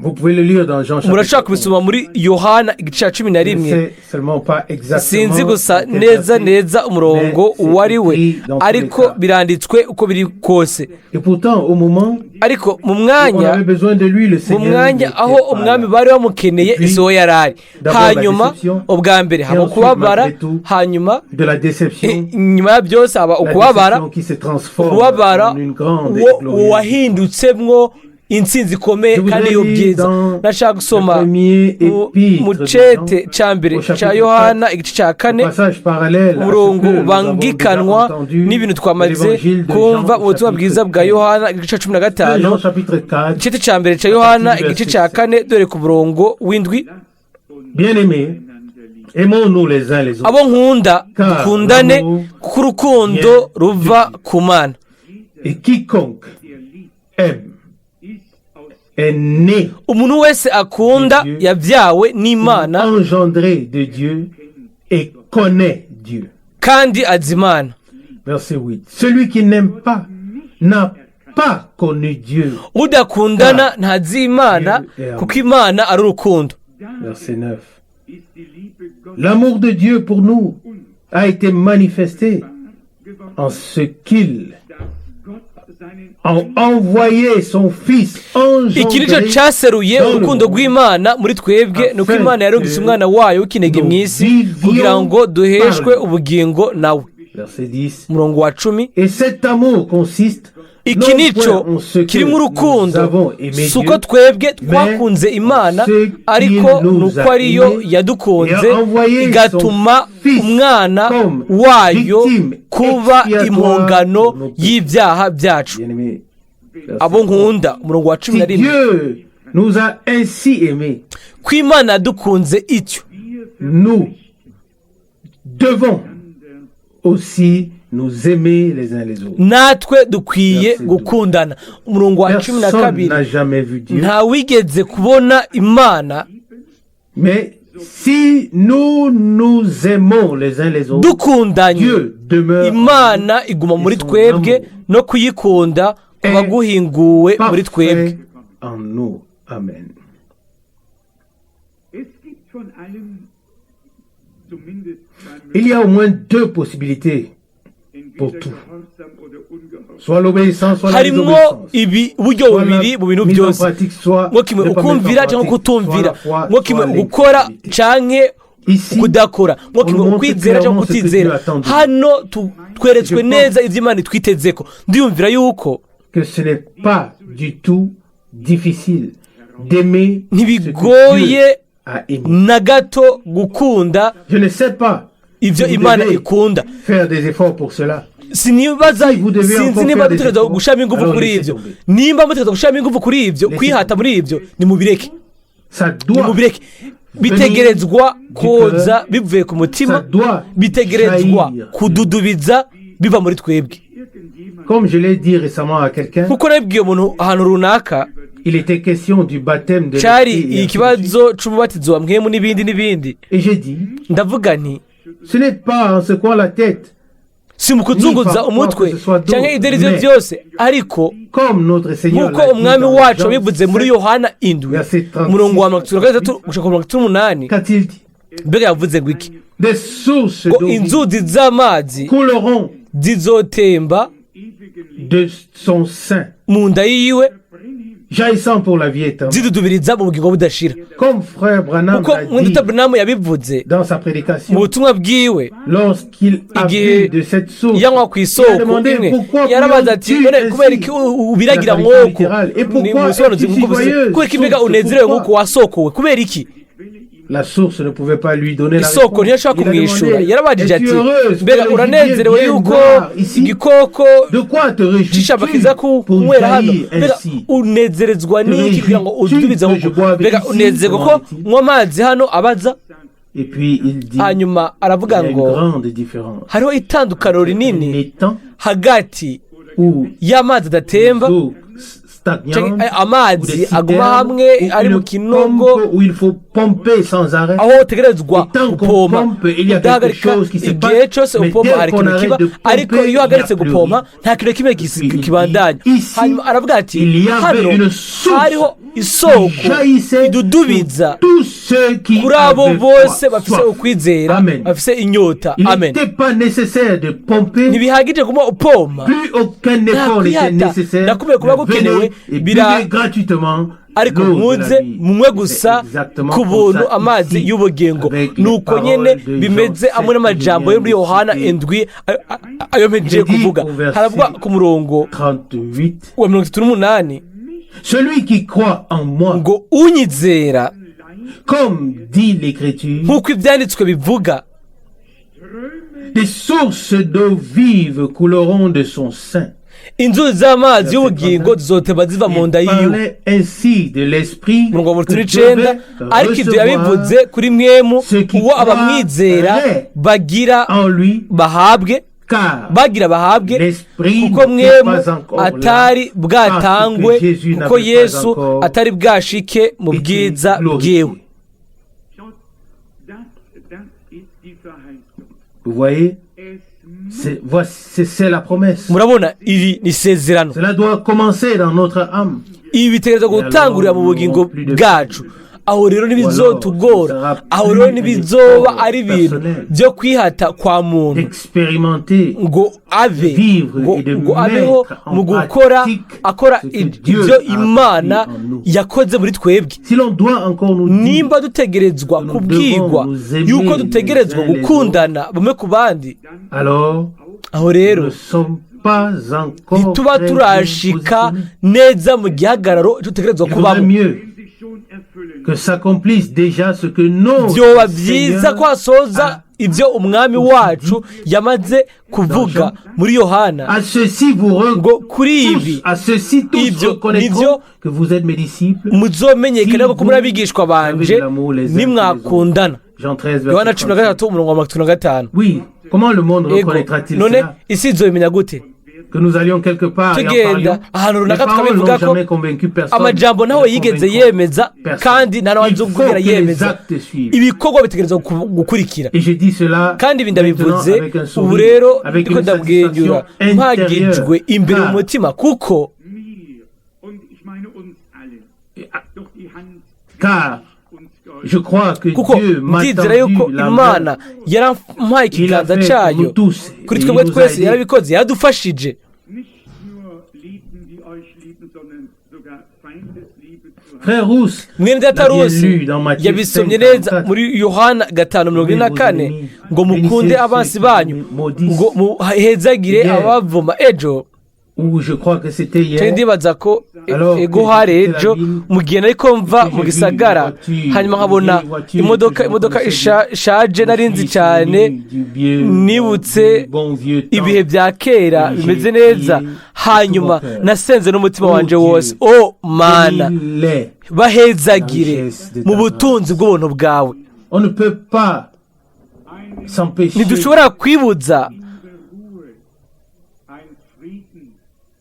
Speaker 1: Vous pouvez le lire dans Jean
Speaker 2: murashobora
Speaker 1: chapitre 11.
Speaker 2: kubisoma muri yohana igice cya cumi na
Speaker 1: Je ne
Speaker 2: rimwe
Speaker 1: sais seulement pas exactement
Speaker 2: sinzi gusa
Speaker 1: quel
Speaker 2: neza
Speaker 1: verset,
Speaker 2: neza umurongo
Speaker 1: mais c'est
Speaker 2: uwo ari we
Speaker 1: écrit dans tous les
Speaker 2: ariko
Speaker 1: cas.
Speaker 2: biranditswe uko biri kose
Speaker 1: Et pourtant, au moment
Speaker 2: ariko mu
Speaker 1: où on
Speaker 2: mwanya
Speaker 1: avait besoin de lui, le
Speaker 2: mu
Speaker 1: Seigneur
Speaker 2: mwanya
Speaker 1: n'était
Speaker 2: aho
Speaker 1: pas
Speaker 2: umwami
Speaker 1: là.
Speaker 2: bari bamukeneye
Speaker 1: Puis,
Speaker 2: isoho yari ari
Speaker 1: d'abord la
Speaker 2: hanyuma
Speaker 1: déception,
Speaker 2: ubwa mbere haba
Speaker 1: ensuite,
Speaker 2: ukubabara
Speaker 1: malgré tout,
Speaker 2: hanyuma
Speaker 1: De la déception,
Speaker 2: nyuma ya byose haba
Speaker 1: la
Speaker 2: ukubabara
Speaker 1: déception qui se transforme
Speaker 2: ukubabara
Speaker 1: en une grande et
Speaker 2: uwo
Speaker 1: glorieuse.
Speaker 2: wahindutsemwo intsinzi ikomeye
Speaker 1: Je
Speaker 2: kandi
Speaker 1: voudrais lire
Speaker 2: y'ubwiza
Speaker 1: dans
Speaker 2: nashaka gusoma
Speaker 1: le premier épître
Speaker 2: mu
Speaker 1: de
Speaker 2: cete
Speaker 1: Jean,
Speaker 2: cya mbere
Speaker 1: au
Speaker 2: cya
Speaker 1: chapitre
Speaker 2: yohana
Speaker 1: 4,
Speaker 2: igice cya
Speaker 1: au
Speaker 2: kane
Speaker 1: passage parallèle à ce
Speaker 2: umurongo
Speaker 1: que nous avons déjà
Speaker 2: ubangikanwa
Speaker 1: entendu
Speaker 2: n'ibintu
Speaker 1: de
Speaker 2: twamaze
Speaker 1: l'évangile de
Speaker 2: kumva
Speaker 1: Jean
Speaker 2: mu butumwa
Speaker 1: au
Speaker 2: bwiza bwa
Speaker 1: chapitre
Speaker 2: yohana igice cya cumi na
Speaker 1: 4.
Speaker 2: gatanu
Speaker 1: Jean chapitre 4.
Speaker 2: igice cya mbere cya yohana igice cya kane dore ku murongo w'indwi
Speaker 1: Bien-aimés, aimons-nous les uns les autres.
Speaker 2: abo nkunda
Speaker 1: Car
Speaker 2: dukundane
Speaker 1: l'amour
Speaker 2: kuko urukundo ruva ku mana
Speaker 1: Et quiconque aime est né,
Speaker 2: umuntu wese akunda yabyawe n'imana
Speaker 1: engendré de Dieu et connaît Dieu.
Speaker 2: kandi azi imana
Speaker 1: Verset 8. Celui qui n'aime pas n'a pas connu Dieu.
Speaker 2: udakundana ntazi imana kuko imana ari urukundo
Speaker 1: Verset 9. L'amour de Dieu pour nous a été manifesté en ce qu'il a envoyé son Fils
Speaker 2: iki nicyo
Speaker 1: engendré
Speaker 2: cyaseruye urukundo rw'imana muri twebwe ni uko imana yarungitse umwana wayo w'ikinege mu isi kugira ngo duheshwe ubugingo nawe
Speaker 1: Verset 10.
Speaker 2: umurongo wa 10
Speaker 1: Et cet amour consiste
Speaker 2: iki nico kirimo urukundo si uko twebwe twakunze imana ariko ni uko ariyo yadukunze igatuma umwana wayo kuba impongano y'ibyaha byacu
Speaker 1: Bien-aimés,
Speaker 2: abo nkunda umurongo wa 11
Speaker 1: Dieu nous a ainsi aimés,
Speaker 2: ko imana yadukunze ityo
Speaker 1: nous devons aussi nous aimer les uns les autres.
Speaker 2: natwe dukwiye gukundana umurongo wa 12
Speaker 1: Personne n'a jamais vu Dieu,
Speaker 2: nta wigeze kubona imana
Speaker 1: mais si nous nous aimons les uns les autres,
Speaker 2: dukundanye
Speaker 1: Dieu demeure
Speaker 2: imana iguma muri twebwe no kuyikunda kuba guhinguwe muri twebwe
Speaker 1: parfait en nous. Amen. Il y a au moins deux possibilités pour tout. soit l'obéissance, soit la
Speaker 2: harimo
Speaker 1: désobéissance.
Speaker 2: uburyo bubiri mu bintu byose, nko kimwe ukumvira cyangwa kutumvira, nko kimwe gukora canke kudakora, nko kimwe ukwizera cyangwa kutizera. Hano tweretswe neza ivyo Imana itwitezeko. Ndiyumvira yuko
Speaker 1: que ce n'est pas du tout difficile d'aimer ce que
Speaker 2: ntibigoye
Speaker 1: a aimé.
Speaker 2: na gato gukunda
Speaker 1: Je ne sais pas
Speaker 2: ivyo
Speaker 1: si vous
Speaker 2: Imana
Speaker 1: devez
Speaker 2: ikunda.
Speaker 1: faire des efforts pour cela.
Speaker 2: Sinibaza,
Speaker 1: devez
Speaker 2: sinzi
Speaker 1: encore
Speaker 2: niba
Speaker 1: faire des
Speaker 2: mutegereza
Speaker 1: efforts,
Speaker 2: gushiramo ingufu
Speaker 1: alors
Speaker 2: kuri
Speaker 1: laissez
Speaker 2: ivyo.
Speaker 1: tomber.
Speaker 2: Nimba mutegereza gushiramo ingufu kuri ivyo, kwihata muri ivyo, nimubireke,
Speaker 1: Ça doit,
Speaker 2: nimubireke. Bitegerezwa koza bivuye ku mutima,
Speaker 1: ça doit
Speaker 2: bitegerezwa
Speaker 1: jaillir.
Speaker 2: kududubiza biva muri twebwe.
Speaker 1: Comme je l'ai dit récemment à quelqu'un,
Speaker 2: Nkuko nabibwiye umuntu ahantu runaka,
Speaker 1: il était question du baptême de
Speaker 2: cari
Speaker 1: l'esprit et ainsi de suite.
Speaker 2: ikibazo c'umubatizo wa mpwemu n'ibindi.
Speaker 1: Et j'ai dit,
Speaker 2: Ndavuga nti
Speaker 1: ce n'est pas en secouant la tête,
Speaker 2: si mu kuzunguza umutwe cyangwa ibyo arivyo byose, ariko
Speaker 1: comme notre Seigneur
Speaker 2: nkuko
Speaker 1: l'a dit
Speaker 2: umwami
Speaker 1: dans
Speaker 2: wacu
Speaker 1: Jean
Speaker 2: wabivuze muri
Speaker 1: 7,
Speaker 2: Yohana 7
Speaker 1: verset 36,
Speaker 2: umurongo wa 36
Speaker 1: qu'a-t-il dit?
Speaker 2: mbega yavuze ngo iki?
Speaker 1: Des sources
Speaker 2: Ngo
Speaker 1: d'eau vive
Speaker 2: inzuzi z'amazi
Speaker 1: couleront
Speaker 2: zizotemba
Speaker 1: de son sein,
Speaker 2: mu nda yiwe,
Speaker 1: jaillissant pour la vie éternelle.
Speaker 2: zidudubiriza mu bugingo budashira.
Speaker 1: Comme frère Branham
Speaker 2: Kuko
Speaker 1: l'a dit
Speaker 2: mwenda Branham yabivuze
Speaker 1: dans sa
Speaker 2: mu
Speaker 1: prédication,
Speaker 2: butumwa bwiwe,
Speaker 1: lorsqu'il a
Speaker 2: igihe
Speaker 1: bu de cette source,
Speaker 2: yanywa ku
Speaker 1: il a
Speaker 2: isoko
Speaker 1: demandé
Speaker 2: imwe,
Speaker 1: pourquoi
Speaker 2: yarabaza ati
Speaker 1: prions-tu
Speaker 2: none kubera
Speaker 1: ainsi?
Speaker 2: iki ubiragira
Speaker 1: La
Speaker 2: nk'uko
Speaker 1: traduction littérale. Et pourquoi
Speaker 2: ni umusobanuzi
Speaker 1: es-tu
Speaker 2: nk'uko bivuze,
Speaker 1: joyeuse?
Speaker 2: kubera iki mbega
Speaker 1: Source,
Speaker 2: unezerewe
Speaker 1: pourquoi?
Speaker 2: nk'uko wasokowe, kubera iki?
Speaker 1: La source ne pouvait pas lui donner la
Speaker 2: Isoko
Speaker 1: réponse.
Speaker 2: ntiyashobora
Speaker 1: Il a
Speaker 2: kumwishyura.
Speaker 1: demandé,
Speaker 2: Yarabajije ati
Speaker 1: es-tu heureuse
Speaker 2: mbega
Speaker 1: que le
Speaker 2: uranezerewe
Speaker 1: gibier
Speaker 2: yuko
Speaker 1: vienne boire ici?
Speaker 2: igikoko
Speaker 1: De quoi te
Speaker 2: cishyamba
Speaker 1: réjouis-tu
Speaker 2: kiza
Speaker 1: pour
Speaker 2: kunywera hano?
Speaker 1: jaillir
Speaker 2: Mbega
Speaker 1: ainsi?
Speaker 2: unezerezwa n'iki kugira ngo udubize
Speaker 1: que je
Speaker 2: ahubwo?
Speaker 1: boive
Speaker 2: Mbega
Speaker 1: ici,
Speaker 2: unezerwa ko
Speaker 1: comment dit-il?
Speaker 2: nywa amazi hano abaza?
Speaker 1: Et puis il dit,
Speaker 2: Hanyuma
Speaker 1: il y
Speaker 2: aravuga
Speaker 1: a une
Speaker 2: ngo
Speaker 1: grande différence.
Speaker 2: hariho itandukano
Speaker 1: Un
Speaker 2: rinini
Speaker 1: étang
Speaker 2: hagati
Speaker 1: où
Speaker 2: y'amazi adatemba
Speaker 1: l'eau stagnante,
Speaker 2: canke
Speaker 1: ou des
Speaker 2: amazi aguma
Speaker 1: citernes,
Speaker 2: hamwe
Speaker 1: ou
Speaker 2: ari mu
Speaker 1: une
Speaker 2: kinogo,
Speaker 1: pompe où il faut pomper sans arrêt.
Speaker 2: aho utegerezwa
Speaker 1: Et tant qu'on
Speaker 2: gupompa
Speaker 1: pompe, il y a quelque
Speaker 2: udahagarika
Speaker 1: chose qui se
Speaker 2: igihe
Speaker 1: passe,
Speaker 2: cyose
Speaker 1: mais
Speaker 2: upompa
Speaker 1: dès
Speaker 2: hari
Speaker 1: qu'on
Speaker 2: ikintu
Speaker 1: arrête
Speaker 2: kiba,
Speaker 1: de pomper,
Speaker 2: ariko
Speaker 1: il y
Speaker 2: iyo
Speaker 1: a
Speaker 2: uhagaritse
Speaker 1: plus
Speaker 2: gupompa
Speaker 1: rien.
Speaker 2: nta kintu kimwe
Speaker 1: puis il
Speaker 2: kibandanya.
Speaker 1: dit, ici,
Speaker 2: Hanyuma aravuga ati
Speaker 1: il y avait
Speaker 2: hano
Speaker 1: une source
Speaker 2: hariho isoko
Speaker 1: qui jaillissait
Speaker 2: idudubiza
Speaker 1: sur tous ceux qui
Speaker 2: kuri abo
Speaker 1: avaient
Speaker 2: bose bafise
Speaker 1: soif.
Speaker 2: ukwizera,
Speaker 1: Amen.
Speaker 2: bafise inyota.
Speaker 1: Il
Speaker 2: Amen.
Speaker 1: n'était pas nécessaire de pomper,
Speaker 2: Ntibihagije kuma upompa,
Speaker 1: plus aucun effort n'était
Speaker 2: kwihata.
Speaker 1: nécessaire.
Speaker 2: Nakubwiye kuba
Speaker 1: Mais
Speaker 2: gukenewe,
Speaker 1: venez et
Speaker 2: bira-
Speaker 1: buvez gratuitement
Speaker 2: ariko
Speaker 1: l'eau de
Speaker 2: muze
Speaker 1: la vie.
Speaker 2: munywe gusa
Speaker 1: C'est exactement
Speaker 2: ku
Speaker 1: comme
Speaker 2: buntu
Speaker 1: ça
Speaker 2: amazi
Speaker 1: ici,
Speaker 2: y'ubugingo.
Speaker 1: avec les
Speaker 2: Nuko
Speaker 1: paroles
Speaker 2: nyene
Speaker 1: de
Speaker 2: bimeze
Speaker 1: Jean
Speaker 2: amwe n'amajambo yo muri
Speaker 1: 7,
Speaker 2: Yohana
Speaker 1: cité.
Speaker 2: 7 ayo mpejeje
Speaker 1: Il dit
Speaker 2: kuvuga.
Speaker 1: au verset
Speaker 2: Haravuga ku murongo
Speaker 1: 38,
Speaker 2: wa 38
Speaker 1: celui qui croit en moi,
Speaker 2: ngo unyizera
Speaker 1: comme dit l'Écriture,
Speaker 2: nk'uko ibyanditswe bivuga,
Speaker 1: des sources d'eau vive couleront de son sein.
Speaker 2: inzuzi z'amazi y'ubugingo zizoteba ziva mu nda
Speaker 1: Il
Speaker 2: yiwe.
Speaker 1: parlait ainsi de l'esprit
Speaker 2: Umurongo wa
Speaker 1: que
Speaker 2: 39,
Speaker 1: devait
Speaker 2: ariko ibyo
Speaker 1: recevoir
Speaker 2: yabivuze kuri mwemu
Speaker 1: ceux qui
Speaker 2: uwo abamwizera
Speaker 1: croiraient
Speaker 2: bagira
Speaker 1: en lui,
Speaker 2: bahabwe,
Speaker 1: car
Speaker 2: bagira bahabwe,
Speaker 1: l'esprit
Speaker 2: kuko
Speaker 1: n'était
Speaker 2: mwemu
Speaker 1: pas encore là,
Speaker 2: atari bwatangwe,
Speaker 1: parce que Jésus
Speaker 2: kuko
Speaker 1: n'avait pas
Speaker 2: Yesu
Speaker 1: encore
Speaker 2: atari bwashike mu
Speaker 1: été
Speaker 2: bwiza
Speaker 1: glorifié.
Speaker 2: bwiwe.
Speaker 1: Vous voyez, c'est la promesse.
Speaker 2: Murabona, iri ni isezerano.
Speaker 1: Cela doit commencer dans notre âme.
Speaker 2: Ibi bitegereza gutangurira mu bugingo bwacu. Aho rero ntibizotugora, aho rero ntibizoba ari ibintu byo kwihata kwa muntu
Speaker 1: D'expérimenter,
Speaker 2: ngo abe
Speaker 1: vivre et de
Speaker 2: ngo abeho
Speaker 1: mettre en
Speaker 2: mu gukora
Speaker 1: pratique
Speaker 2: akora
Speaker 1: ce que Dieu
Speaker 2: ibyo
Speaker 1: a
Speaker 2: Imana
Speaker 1: accompli en nous.
Speaker 2: yakoze muri twebwe.
Speaker 1: Si l'on doit encore nous dire
Speaker 2: Nimba dutegerezwa kubwirwa yuko dutegerezwa gukundana bamwe ku bandi,
Speaker 1: alors
Speaker 2: aho
Speaker 1: nous
Speaker 2: rero
Speaker 1: ne sommes pas encore
Speaker 2: ntituba
Speaker 1: très
Speaker 2: turashika
Speaker 1: bien
Speaker 2: neza mu gihagararo dutegerezwa
Speaker 1: positionnés. Il vaudrait
Speaker 2: kubamo.
Speaker 1: mieux que s'accomplisse déjà ce que notre
Speaker 2: byoba byiza
Speaker 1: Seigneur
Speaker 2: ko hasoza ibyo umwami wacu yamaze kuvuga muri Yohana.
Speaker 1: à ceci vous
Speaker 2: ngo kuri
Speaker 1: tous,
Speaker 2: ibi
Speaker 1: à ceci tous
Speaker 2: ibyo
Speaker 1: reconnaîtront
Speaker 2: nibyo
Speaker 1: que vous êtes mes disciples.
Speaker 2: muzomenyekana ko muri abigishwa banje
Speaker 1: Avez
Speaker 2: nimwakundana.
Speaker 1: Jean 13
Speaker 2: Yohana
Speaker 1: verset
Speaker 2: 13 umurongo wa 35.
Speaker 1: Oui, comment le monde
Speaker 2: Ego,
Speaker 1: reconnaîtra-t-il
Speaker 2: none
Speaker 1: cela?
Speaker 2: isi izobimenya gute?
Speaker 1: Que nous allions quelque part et en
Speaker 2: Tugenda
Speaker 1: parlions.
Speaker 2: ahantu
Speaker 1: Les
Speaker 2: runaka
Speaker 1: paroles
Speaker 2: tukabivuga
Speaker 1: n'ont
Speaker 2: ko
Speaker 1: jamais convaincu personne.
Speaker 2: amajambo ntawe yigeze yemeza kandi nta
Speaker 1: Il faut
Speaker 2: n'uwazubwira
Speaker 1: que les
Speaker 2: yemeza.
Speaker 1: actes suivent.
Speaker 2: Ibikorwa bitegerezwa gukurikira.
Speaker 1: Et je dis cela
Speaker 2: kandi ibi
Speaker 1: maintenant
Speaker 2: ndabivuze
Speaker 1: avec un
Speaker 2: ubu
Speaker 1: sourire,
Speaker 2: rero
Speaker 1: avec
Speaker 2: ndiko
Speaker 1: une satisfaction
Speaker 2: ndabwegura
Speaker 1: intérieure.
Speaker 2: mpagijwe imbere mu
Speaker 1: Car
Speaker 2: mutima kuko
Speaker 1: Car je crois que
Speaker 2: kuko
Speaker 1: Dieu m'a
Speaker 2: ndizera yuko
Speaker 1: tendu la
Speaker 2: Imana
Speaker 1: main.
Speaker 2: yarampaye
Speaker 1: Il a
Speaker 2: ikiganza
Speaker 1: fait pour
Speaker 2: cyayo
Speaker 1: nous tous
Speaker 2: kuri
Speaker 1: et
Speaker 2: twebwe
Speaker 1: il nous a
Speaker 2: twese
Speaker 1: aidés.
Speaker 2: yarabikoze yaradufashije.
Speaker 1: Frère Rousse
Speaker 2: mwene data
Speaker 1: l'a bien
Speaker 2: Rusi
Speaker 1: lu dans Matthieu
Speaker 2: yabisomye
Speaker 1: 5,
Speaker 2: neza
Speaker 1: 44.
Speaker 2: muri Yohana 5:44 ngo mukunde abansi banyu ngo muhezagire abavuma ejo.
Speaker 1: Ou je crois que c'était
Speaker 2: Cyangwa
Speaker 1: hier.
Speaker 2: ndibaza ko
Speaker 1: Alors,
Speaker 2: ego hari ejo mu gihe nariko mva mu gisagara hanyuma nkabona imodoka ishaje nari nzi cyane nibutse ibihe bya kera bimeze neza hanyuma nasenze n'umutima wanje wose o mana bahezagire mu butunzi bw'ubuntu bwawe.
Speaker 1: On ne peut pas s'empêcher
Speaker 2: ntidushobora kwibuza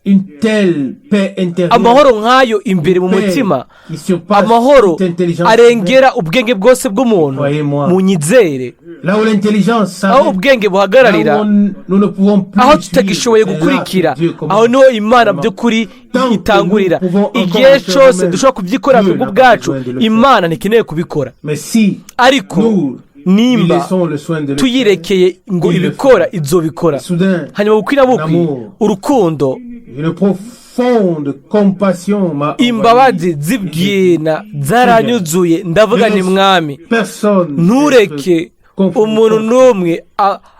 Speaker 1: une telle paix intérieure
Speaker 2: amahoro nk'ayo imbere mu mutima,
Speaker 1: qui surpasse
Speaker 2: amahoro
Speaker 1: toute intelligence
Speaker 2: arengera ubwenge bwose bw'umuntu.
Speaker 1: Croyez-moi.
Speaker 2: mu nyizere
Speaker 1: là où l'intelligence
Speaker 2: aho
Speaker 1: s'arrête,
Speaker 2: ubwenge
Speaker 1: là
Speaker 2: buhagararira,
Speaker 1: où nous ne pouvons plus
Speaker 2: aho
Speaker 1: suivre,
Speaker 2: tutagishoboye
Speaker 1: c'est là
Speaker 2: gukurikira,
Speaker 1: que Dieu commence.
Speaker 2: aho niho imana by'ukuri itangurira. Igihe cyose dushobora kubyikorera mu bwo bwacu, imana ntikeneye kubikora.
Speaker 1: Mais si
Speaker 2: ariko
Speaker 1: nous
Speaker 2: nimba
Speaker 1: lui laissons le soin de le faire,
Speaker 2: tuyirekeye ngo ibikora izobikora.
Speaker 1: soudain
Speaker 2: hanyuma bukwi na bukwi urukundo,
Speaker 1: une profonde compassion m'a
Speaker 2: imbabazi z'ibyena zaranyuzuye. ndavuga ni mwami,
Speaker 1: personne
Speaker 2: ntureke umuntu n'umwe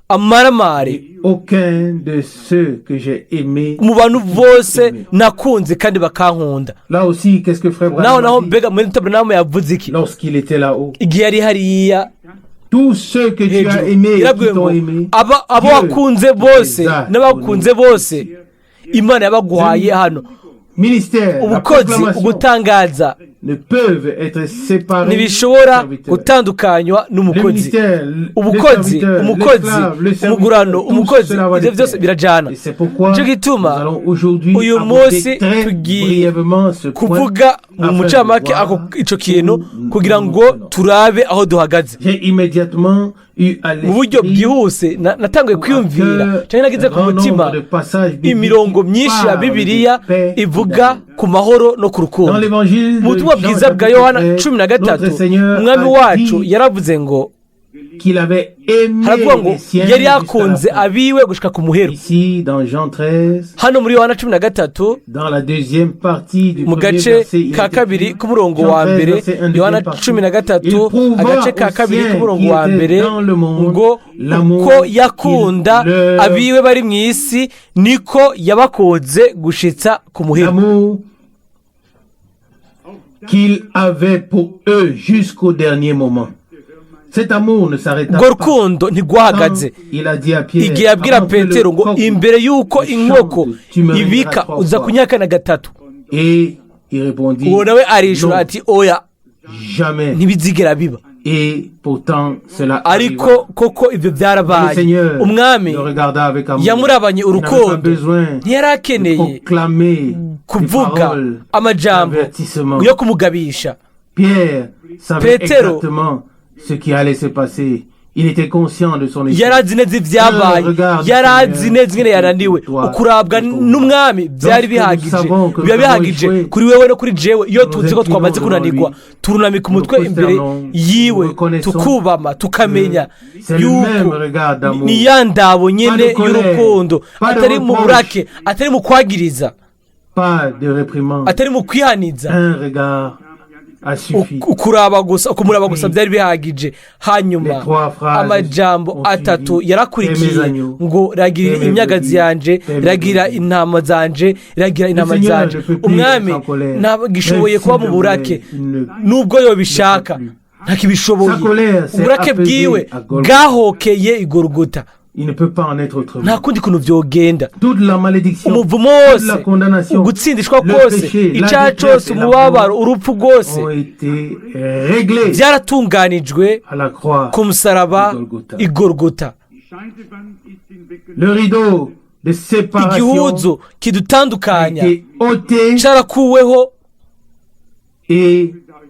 Speaker 2: amaramare
Speaker 1: aucun de ceux que j'ai aimés.
Speaker 2: mu bantu bose nakunze kandi bakankunda.
Speaker 1: Là aussi, qu'est-ce que frère
Speaker 2: naho
Speaker 1: Branham a dit
Speaker 2: mbega muri tabernamu yavuze iki
Speaker 1: lorsqu'il était là-haut?
Speaker 2: igihe yari hariya
Speaker 1: Tous ceux que tu as aimés et qui
Speaker 2: yarabwiwe
Speaker 1: t'ont
Speaker 2: ngo
Speaker 1: aimé,
Speaker 2: abo wakunze bose n'abakunze bose imana yabaguhaye hano.
Speaker 1: ministère, la
Speaker 2: ubukozi,
Speaker 1: proclamation
Speaker 2: ugutangaza
Speaker 1: ne peuvent être séparés.
Speaker 2: ntibishobora
Speaker 1: serviteurs.
Speaker 2: gutandukanywa
Speaker 1: Le
Speaker 2: n'umukozi.
Speaker 1: ministère,
Speaker 2: ubukozi,
Speaker 1: les serviteurs,
Speaker 2: umukozi,
Speaker 1: l'esclave, le serviteur,
Speaker 2: umugurano,
Speaker 1: tout
Speaker 2: umukozi,
Speaker 1: cela va
Speaker 2: ibyo
Speaker 1: de
Speaker 2: byose
Speaker 1: pair.
Speaker 2: birajana.
Speaker 1: Et c'est pourquoi
Speaker 2: Nicyo
Speaker 1: nous
Speaker 2: gituma
Speaker 1: allons aujourd'hui
Speaker 2: uyu
Speaker 1: aborder
Speaker 2: munsi
Speaker 1: très
Speaker 2: tugiye
Speaker 1: brièvement ce point
Speaker 2: kuvuga mu
Speaker 1: afin de
Speaker 2: mucamake
Speaker 1: voir
Speaker 2: ico kintu
Speaker 1: où
Speaker 2: kugira
Speaker 1: nous
Speaker 2: ngo
Speaker 1: menons.
Speaker 2: turabe aho duhagaze.
Speaker 1: J'ai immédiatement eu à
Speaker 2: mu buryo
Speaker 1: l'esprit
Speaker 2: bwihuse natanguye kwiyumvira cyane nagize ku mutima imirongo myinshi ya Bibiliya ivuga ku mahoro no ku rukundo. mu butumwa bwiza bwa Yohana 13 umwami wacu yaravuze ngo haravuga ngo yari yakunze abiwe gushika ku muhero. hano muri Yohana 13 mu gace ka kabiri k'umurongo wa mbere, Yohana 13 agace ka kabiri k'umurongo wa mbere, ngo uko yakunda abiwe bari mu isi niko yabakunze gushitsa ku muhero.
Speaker 1: qu'il avait pour eux jusqu'au dernier moment. Cet amour ne s'arrêta
Speaker 2: pas. Rukundo ntigwahagaze. Igihe yabwira Petero ngo imbere yuko inkoko ibika uza kunyakana gatatu.
Speaker 1: Et il répondit,
Speaker 2: uwo nawe arishura ati oya
Speaker 1: jamais.
Speaker 2: ntibizigera biba.
Speaker 1: Et pourtant cela
Speaker 2: ariko koko ibyo byarabaye. Umwami yamurabanye urukundo, ntiyarakeneye kuvuga amajambo yo kumugabisha. Petero
Speaker 1: ce qui allait se passer. Il était conscient de son esprit.
Speaker 2: yarazi neza ibyabaye, yarazi neza ingene yananiwe. ukurabwa n'umwami byari bihagije, biba bihagije kuri wewe no kuri jewe. iyo tuzi ko twamaze kunanirwa turunamika umutwe imbere yiwe tukubama tukamenya yuko ni ya ndabo nyene y'urukundo, atari mu burake, atari mu kwagiriza, atari mu kwihaniza. ukuraba gusa byari bihagije. hanyuma amajambo atatu yarakurikiye ngo ragira imyagazi yanje, ragira intama zanje, ragira intama zanje. umwami ntagishoboye kuba mu burake nubwo yobishaka, ntakibishoboye. uburake bwiwe bwahokeye igorogota.
Speaker 1: Il ne peut pas en être autrement.
Speaker 2: nta kundi kuntu vyogenda.
Speaker 1: Toute la malédiction,
Speaker 2: umuvumo wose, ugutsindishwa kose, icyaha cyose, umubabaro, urupfu rwose byaratunganijwe ku musaraba igorogota. igihuzu kidutandukanya cyarakuweho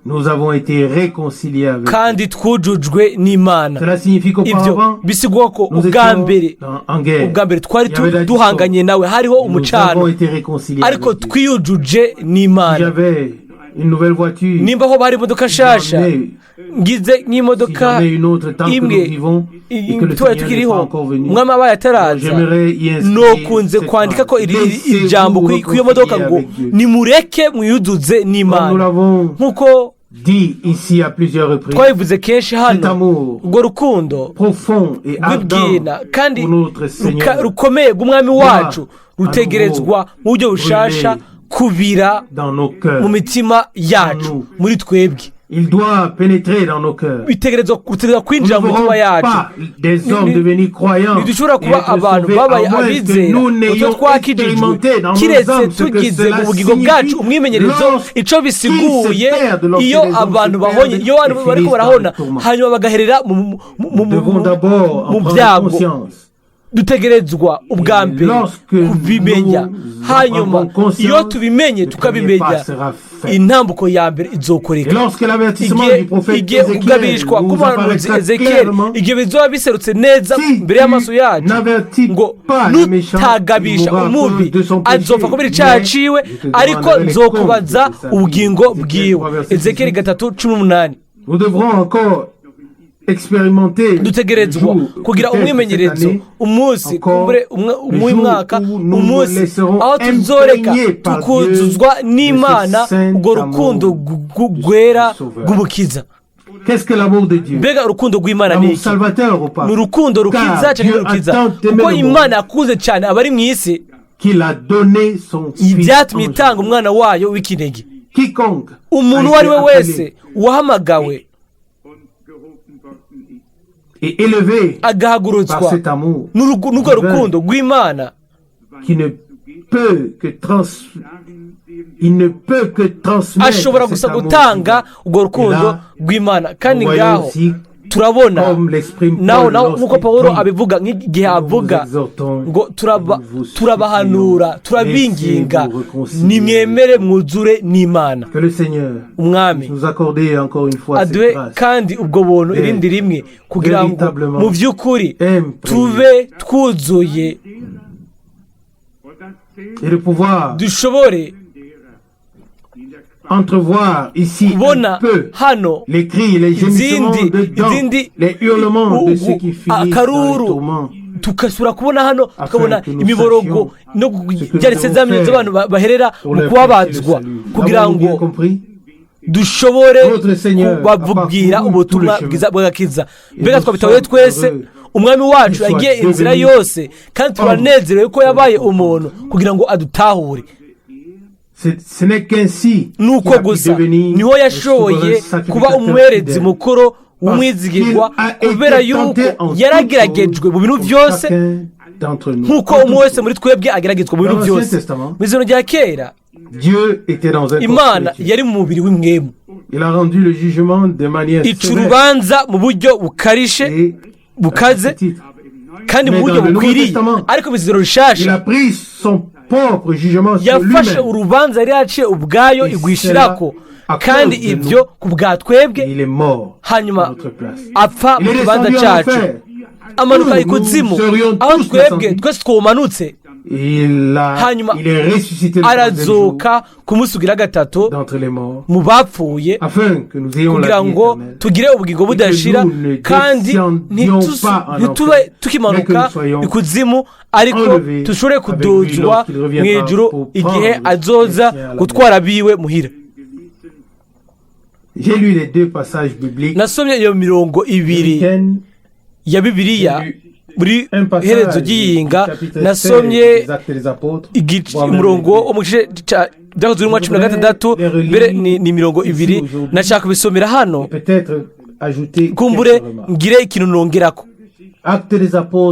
Speaker 1: nous avons été réconciliés avec
Speaker 2: kandi twujujwe n'Imana. Ibyo bisigwa ko ubwa mbere twari duhanganye nawe, hariho umucano, ariko twiyujuje n'Imana. nimba aho hari imodoka nshasha ngize nk'imodoka imwe tuba tukiriho umwami abaye ataraza nokunze kwandika ko iri jambo ku iyo modoka ngo nimureke mwiyuzuze n'Imana nk'uko twabivuze kenshi hano urwo rukundo rw'ibwina kandi rukomeye rw'umwami wacu rutegerezwa mu buryo bushasha kubira mu mitima yacu muri twebwe.
Speaker 1: Il doit pénétrer dans nos cœurs.
Speaker 2: Nous n'avons
Speaker 1: pas des hommes devenus croyants et
Speaker 2: recevés à moins que nous n'ayons expérimenté dans nos âmes ce que cela signifie lorsqu'ils se perdent, lorsqu'ils nous devons d'abord en prendre conscience. dutegerezwa ubwa mbere kubimenya hanyuma iyo tubimenye tukabimenya intambuko ya mbere izokoreka igihe ubwabishwa k'umuhanuzi Ezekiyeli igihe bizoba biserutse neza mbere y'amaso yacu ngo nutagabisha umubi azopfa kubera icyaha ciwe ariko nzokubaza ubugingo bwiwe. Ezekiyeli 3:18. dutegerezwa kugira umwimenyerezo umunsi kumbure umwaka umunsi aho tuzoreka tukuzuzwa n'Imana urwo rukundo rwera rw'ubukiza. mbega urukundo rw'Imana ni iki? ni urukundo rukiza cyane rukiza kuko Imana yakuze cyane abari mu isi ibyatumye itanga umwana wayo w'ikinege. umuntu uwo ari we wese wahamagawe agahagurutswa n'urwo rukundo rw'Imana ashobora gusa gutanga urwo rukundo rw'Imana. kandi ngaho turabona naho nk'uko Pawulo abivuga nk'igihe avuga ngo turabahanura turabinginga nimwemere mwuzure n'Imana. umwami aduhe kandi ubwo buntu irindi rimwe kugira ngo mu by'ukuri tube twuzuye dushobore
Speaker 1: entrevoir ici un peu les cris, les gémissements de dents, les hurlements de ceux qui finissent dans les tourments.
Speaker 2: tukasura kubona hano tukabona imiborogo no byarisezamye z'abantu baherera mu kubabazwa kugira ngo dushobore kubabwira ubutumwa bwiza bw'agakiza. mbega twabitaye twese umwami wacu yagiye inzira yose kandi turanezerewe ko yabaye umuntu kugira ngo adutahure. nuko gusa niho yashoboye kuba umuherezi mukuru w'umwizigirwa kubera yuko yarageragejwe mu bintu byose nk'uko umwe wese muri twebwe ageragezwa mu bintu byose. mu izina rya kera Imana yari mu mubiri w'imwemu ica urubanza mu buryo bukarishe bukaze kandi mu buryo bukwiriye ariko mu izina rishasha yafashe urubanza yari yaciye ubwayo igwishirako kandi ibyo ku bwa twebwe hanyuma apfa mu kibanza cyacu amanuka ikuzimu aho twebwe twese twumanutse hanyuma arazuka ku munsi ugira gatatu mu bapfuye kugira ngo tugire ubugingo budashira kandi ntitube tukimanuka ikuzimu ariko dushobore kuduzwa mu ijuru igihe azoza gutwara biwe muhira. nasomye iyo mirongo ibiri ya Bibiliya buri herezo ry'iyinga. nasomye umurongo wo mu gice byakozwe mu 16 mbere ni mirongo ibiri nashaka kubisomera hano kumbure ngire ikintu nongerako.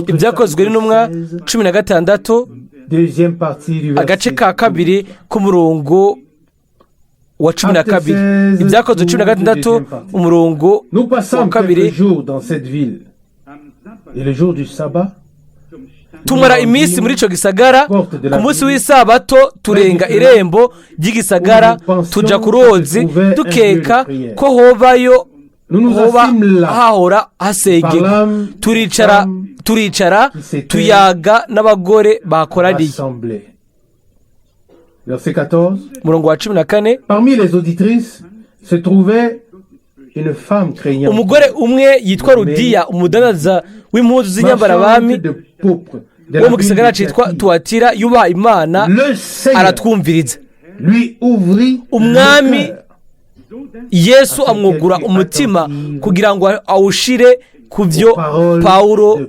Speaker 2: ibyakozwe n'intumwa 16 agace ka kabiri k'umurongo wa 12. ibyakozwe 16 umurongo wa kabiri. tumara iminsi muri ico gisagara ku munsi w'isabato turenga irembo ry'igisagara tuja ku ruzi dukeka ko hoba hahora hasengeka. turicara tuyaga n'abagore bakoraniye.
Speaker 1: Verset 14.
Speaker 2: umurongo wa 14.
Speaker 1: Parmi les auditrices se trouvait une femme craignante.
Speaker 2: Umugore umwe yitwa Rudiya, umudandaza w'impuzu z'inyambarabami wo mu gisagara cyitwa Tuatira, yubaha Imana, aratwumviriza. Umwami Yesu amwugura umutima kugira ngo awushire ku byo Pawulo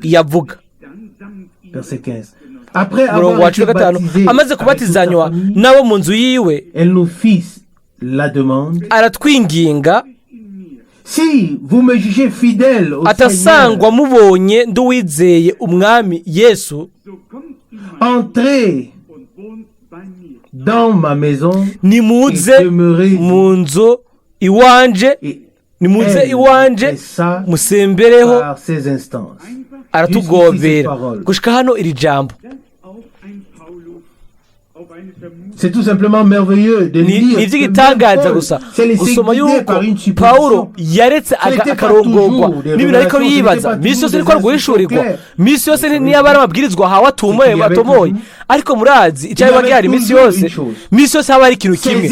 Speaker 2: yavuga. Umurongo wa 15. Amaze kubatizanywa n'abo mu nzu yiwe, aratwinginga atasangwa mubonye nduwizeye umwami Yesu, nimuze mu nzu iwanje, nimuze iwanje musembereho. Aratugobera gushika hano iri jambo.
Speaker 1: C'est tout simplement merveilleux de lire.
Speaker 2: Ni by'igitangaza gusa gusoma yuko Pawulo yaretse akarongorwa n'ibintu ariko yibaza. Misi yose niko rwishurirwa, misi yose niyo abari amabwirizwa hawe atomoye, ariko murazi icyo biba gihari misi yose haba ari ikintu kimwe,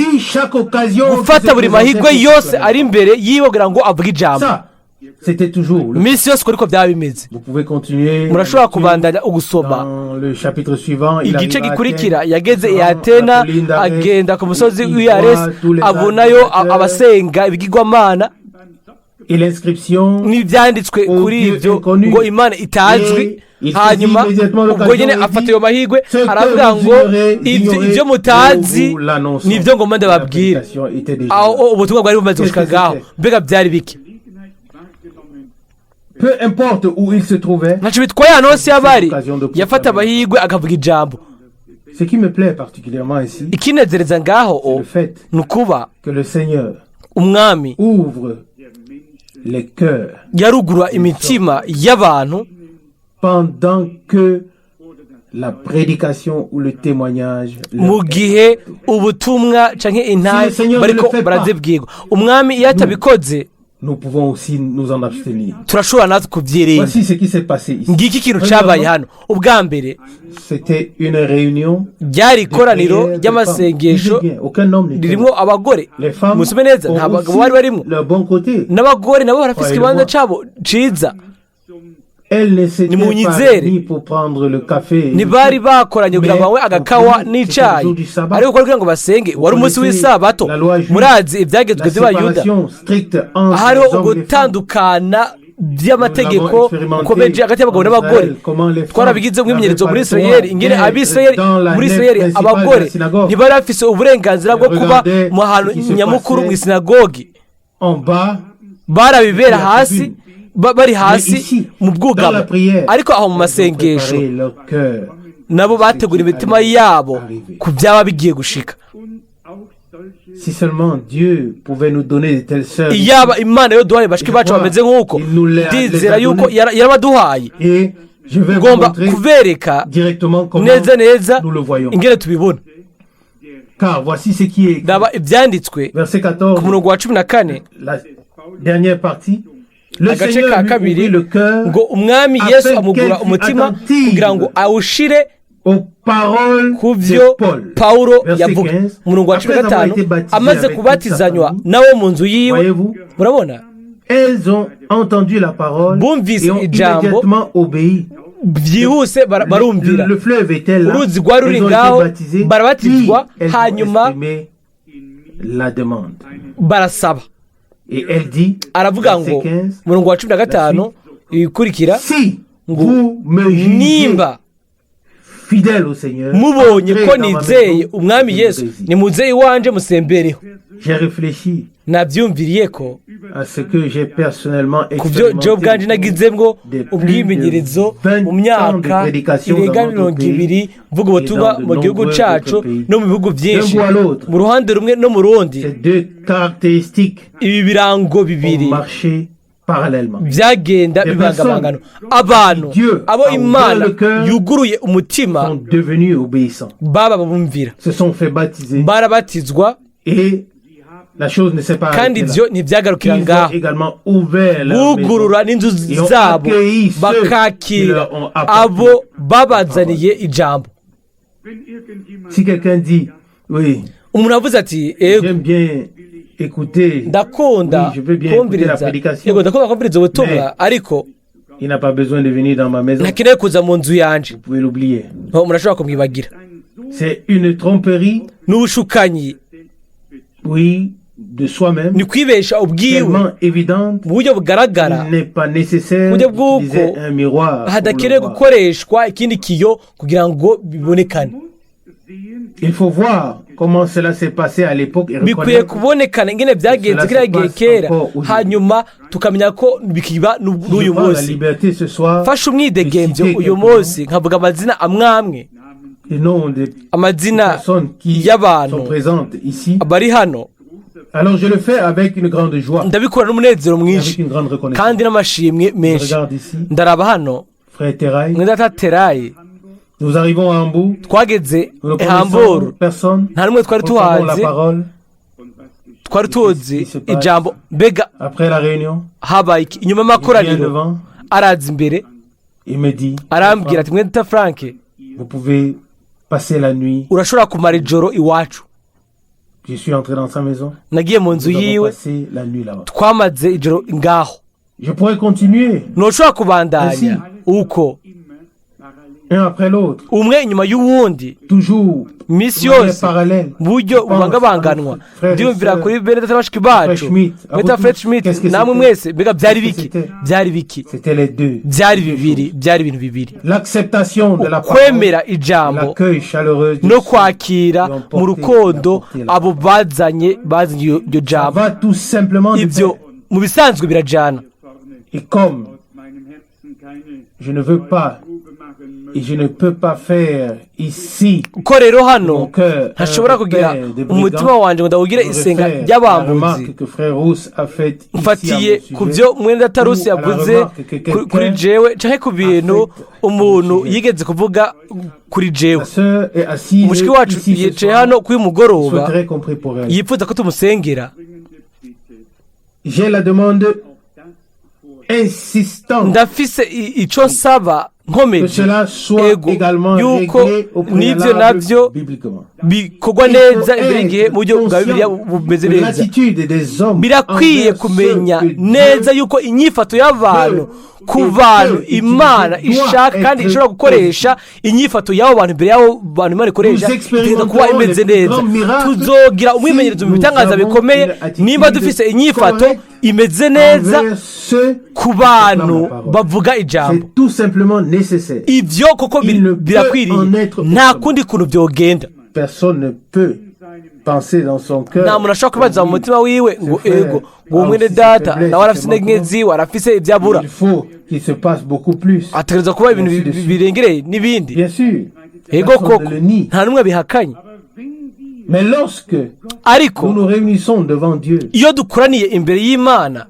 Speaker 2: gufata buri mahirwe yose ari imbere yibogira ngo avuge ijambo.
Speaker 1: C'était toujours
Speaker 2: misi yose uko byaba bimeze. Murashobora kubandanya ugusoma igice gikurikira. Yageze i Atena, agenda ku musozi w'Iyaresi, abonayo abasenga ibigirwamana n'ibyanditswe kuri ibyo ngo Imana itazwi. Hanyuma ubwo nyine afata ayo mahirwe, aravuga ngo ibyo mutazi nibyo ngomba ndababwira. Aho ubutumwa bwari bumaze gushika ngaho, mbega byari biki?
Speaker 1: Peu importe où il se trouvait,
Speaker 2: ntacyo bitwaye ahantu hose yabari, yafata amahirwe akavuga ijambo.
Speaker 1: Ce qui me plaît particulièrement ici,
Speaker 2: ikinezereza ngaho ni ukuba umwami
Speaker 1: ouvre les cœurs,
Speaker 2: yarugura imitima y'abantu
Speaker 1: pendant que la prédication ou le témoignage,
Speaker 2: mu gihe ubutumwa canke intahe bariko barazibwirwa. Umwami iyo atabikoze,
Speaker 1: nous pouvons aussi nous en abstenir.
Speaker 2: Turashobora natwe kubyirinda.
Speaker 1: Voici ce qui s'est passé ici.
Speaker 2: Ngiki kintu cyabaye hano. Ubwa mbere,
Speaker 1: c'était une réunion
Speaker 2: ryari ikoraniro ry'amasengesho ririmo abagore. Musome neza, nta bagabo bari barimo. N'abagore nabo barafise ikibanza cyabo ciza. Ni munyizere ntibari bakoranye kugira ngo banywe agakawa n'icayi, ariko kugira ngo basenge. Wari umunsi w'isabato. Murazi ibyagezwe by'Abayuda, hariho gutandukana by'amategeko ukomeje hagati y'abagabo n'abagore. Twarabigize nk'imyimenyerezo muri Isirayeli, ingene Abisirayeli muri Isirayeli abagore ntibari bafise uburenganzira bwo kuba mu hantu nyamukuru mu isinagogi. Barabibera hasi, bari hasi mu bwugamo, ariko aho mu masengesho nabo bategura imitima yabo ku byaba bigiye gushika.
Speaker 1: Si seulement Dieu pouvait nous donner de telles sœurs,
Speaker 2: iyaba Imana yo duhaye bashiki bacu bameze nk'uko, ndizera yuko yarabaduhaye. Ngomba kubereka neza neza ingene tubibona.
Speaker 1: Car voici ce qui est
Speaker 2: daba ibyanditswe ku murongo wa 14,
Speaker 1: la dernière partie.
Speaker 2: Agace ka kabiri ngo umwami Yesu amugura umutima kugira ngo awushire ku byo Pawulo yavuga. Umurongo wa 15, amaze kubatizanywa nawo mu nzu yiwe. Murabona, bumvise ijambo byihuse, barumvira. Uruzi rwari ruri ngaho, barabatizwa, hanyuma barasaba. Aravuga ngo murongo wa 15 ikurikira ngo nimba mubonye ko nizeye umwami Yesu, nimuze iwanje musembereho. Nabyumviriye ko ku byo Job bwanje nagizemwo ubwimenyerezo mu myaka irenga 20 mvuga ubutumwa mu gihugu cacu no mu bihugu byinshi, mu ruhande rumwe no mu rundi. Ibi birango bibiri byagenda bibangabangana. Abantu abo Imana yuguruye umutima baba bumvira, barabatizwa, kandi ibyo ntibyagarukira ngaho. Bugurura n'inzu zabo bakakira abo babazaniye ijambo.
Speaker 1: Si quelqu'un dit, oui,
Speaker 2: umuntu avuze ati
Speaker 1: j'aime bien écouter,
Speaker 2: ndakunda
Speaker 1: oui, je peux bien écouter la
Speaker 2: kumviriza
Speaker 1: prédication,
Speaker 2: yego ndakunda kumviriza ubutumwa ariko
Speaker 1: il n'a pas besoin de venir dans ma maison.
Speaker 2: ntakeneye kuza mu nzu yanje
Speaker 1: Vous pouvez l'oublier.
Speaker 2: murashobora kumwibagira.
Speaker 1: C'est une tromperie,
Speaker 2: n'ubushukanyi
Speaker 1: oui, de soi-même,
Speaker 2: ni kwibesha ubwiwe
Speaker 1: tellement évidente
Speaker 2: mu buryo bugaragara
Speaker 1: qu'il n'est pas nécessaire
Speaker 2: Buryo bw'uko
Speaker 1: d'utiliser un miroir. Pour
Speaker 2: hadakeneye
Speaker 1: le voir.
Speaker 2: gukoreshwa ikindi kiyo kugira ngo bibonekane.
Speaker 1: Il faut voir comment cela s'est passé à l'époque et
Speaker 2: bikwiye
Speaker 1: reconnaître
Speaker 2: kubonekana ingene byagenze kiriya gihe kera hanyuma tukamenya ko bikiba n'uyu
Speaker 1: Je prends la
Speaker 2: munsi.
Speaker 1: liberté ce soir
Speaker 2: fasha umwidegemvyo
Speaker 1: de citer
Speaker 2: uyu munsi nkavuga amazina amwamwe
Speaker 1: et non des
Speaker 2: amazina
Speaker 1: personnes qui
Speaker 2: y'abantu
Speaker 1: sont présentes ici.
Speaker 2: bari hano.
Speaker 1: Alors je le fais avec une grande joie,
Speaker 2: ndabikora n'umunezero
Speaker 1: avec
Speaker 2: mwinshi
Speaker 1: une grande reconnaissance.
Speaker 2: kandi n'amashimwe
Speaker 1: Je
Speaker 2: menshi.
Speaker 1: regarde ici,
Speaker 2: ndaraba hano
Speaker 1: frère Terrail,
Speaker 2: mwenda Terayi
Speaker 1: nous arrivons à Hambourg,
Speaker 2: twageze
Speaker 1: nous ne
Speaker 2: Hamburg
Speaker 1: connaissons personne,
Speaker 2: nta n'umwe twari
Speaker 1: nous savons la
Speaker 2: tuhazi
Speaker 1: parole.
Speaker 2: twari tuzi ijambo mbega
Speaker 1: Après la réunion,
Speaker 2: habaye iki inyuma
Speaker 1: il vient
Speaker 2: y'amakoraniro
Speaker 1: devant,
Speaker 2: araza imbere
Speaker 1: il me dit,
Speaker 2: arambwira ati mwenda Frank
Speaker 1: vous pouvez passer la nuit.
Speaker 2: urashobora kumara ijoro iwacu.
Speaker 1: Je suis entré dans sa maison,
Speaker 2: nagiye mu
Speaker 1: nous
Speaker 2: nzu
Speaker 1: avons
Speaker 2: yiwe
Speaker 1: passé la nuit là-bas.
Speaker 2: twamaze ijoro ngaho.
Speaker 1: Je pourrais continuer,
Speaker 2: ntushobora kubandanya uko
Speaker 1: un après l'autre,
Speaker 2: umwe inyuma y'uwundi
Speaker 1: toujours
Speaker 2: iminsi
Speaker 1: de manière
Speaker 2: yose
Speaker 1: parallèle.
Speaker 2: mu buryo
Speaker 1: Je pense
Speaker 2: bubangabanganwa.
Speaker 1: à nos frères et
Speaker 2: ndiyumvira
Speaker 1: sœurs,
Speaker 2: kuri bene data bashiki bacu
Speaker 1: Schmidt, à
Speaker 2: beta
Speaker 1: vous
Speaker 2: Fred
Speaker 1: tous,
Speaker 2: Schmidt
Speaker 1: qu'est-ce que
Speaker 2: namwe
Speaker 1: c'était?
Speaker 2: mwese mbega byari
Speaker 1: Qu'est-ce que
Speaker 2: biki
Speaker 1: c'était?
Speaker 2: byari biki
Speaker 1: C'était les deux.
Speaker 2: byari bibiri byari ibintu bibiri
Speaker 1: L'acceptation de la parole,
Speaker 2: kwemera ijambo
Speaker 1: l'accueil chaleureux de
Speaker 2: no
Speaker 1: ceux
Speaker 2: kwakira
Speaker 1: qui ont
Speaker 2: mu
Speaker 1: porté
Speaker 2: rukundo
Speaker 1: la
Speaker 2: abo bazanye iryo
Speaker 1: Ça
Speaker 2: jambo.
Speaker 1: va tout simplement de
Speaker 2: ibyo
Speaker 1: pair.
Speaker 2: mu bisanzwe birajana.
Speaker 1: Et comme je ne veux pas et je ne peux pas faire ici
Speaker 2: ko rero
Speaker 1: mon
Speaker 2: hano
Speaker 1: cœur
Speaker 2: ntashobora kugira
Speaker 1: de
Speaker 2: umutima wanjye ngo ndawugire isenga
Speaker 1: la
Speaker 2: ry'abambuzi
Speaker 1: remarque que frère Rousse a faite ici à
Speaker 2: mfatiye
Speaker 1: mon
Speaker 2: ku
Speaker 1: sujet,
Speaker 2: byo mwenda tarusi
Speaker 1: ou à la
Speaker 2: yavuze
Speaker 1: remarque que quelqu'un
Speaker 2: kuri jewe canke ku bintu umuntu yigeze kuvuga kuri jewe.
Speaker 1: La sœur est assise
Speaker 2: umushiki wacu
Speaker 1: ici ce
Speaker 2: yicaye
Speaker 1: soir.
Speaker 2: hano kuri
Speaker 1: Je
Speaker 2: mugoroba
Speaker 1: souhaiterais qu'on prie pour elle.
Speaker 2: yifuza ko tumusengera.
Speaker 1: J'ai la demande insistante
Speaker 2: ndafise ico nsaba
Speaker 1: que
Speaker 2: nkomeje
Speaker 1: cela soit
Speaker 2: ego
Speaker 1: également
Speaker 2: yuko
Speaker 1: réglé au
Speaker 2: n'ivyo
Speaker 1: préalable
Speaker 2: navyo
Speaker 1: bibliquement.
Speaker 2: bikorwa neza imbere y'igihe mu buryo bwa bibiliya bumeze neza.
Speaker 1: L'attitude des hommes
Speaker 2: birakwiye
Speaker 1: envers
Speaker 2: kumenya
Speaker 1: ceux que
Speaker 2: neza
Speaker 1: Dieu
Speaker 2: yuko inyifato y'abantu ku bantu Imana ishaka kandi ishobora gukoresha inyifato y'abo bantu imbere y'abo bantu Imana ikoresha igomba kuba imeze neza. tuzogira umwimenyerezo mu bitangaza bikomeye nimba dufise inyifato imeze neza
Speaker 1: envers ceux
Speaker 2: ku bantu bavuga ijambo.
Speaker 1: c'est tout simplement nécessaire.
Speaker 2: ibyo koko birakwiriye nta kundi kuntu byogenda.
Speaker 1: Personne ne peut penser dans son cœur.
Speaker 2: nta muntu ashobora kubaza mu mutima wiwe ngo ego ngo uwo mwene data nawe arafise intege nke ziwe arafise ibyo abura.
Speaker 1: Il faut qu'il se passe beaucoup plus.
Speaker 2: ategereza kuba ibintu birengereye n'ibindi.
Speaker 1: Bien sûr.
Speaker 2: ego
Speaker 1: Personne
Speaker 2: koko
Speaker 1: ne le nie.
Speaker 2: nta n'umwe abihakanye.
Speaker 1: Mais lorsque
Speaker 2: ariko
Speaker 1: nous nous réunissons devant Dieu,
Speaker 2: iyo dukoraniye imbere y'Imana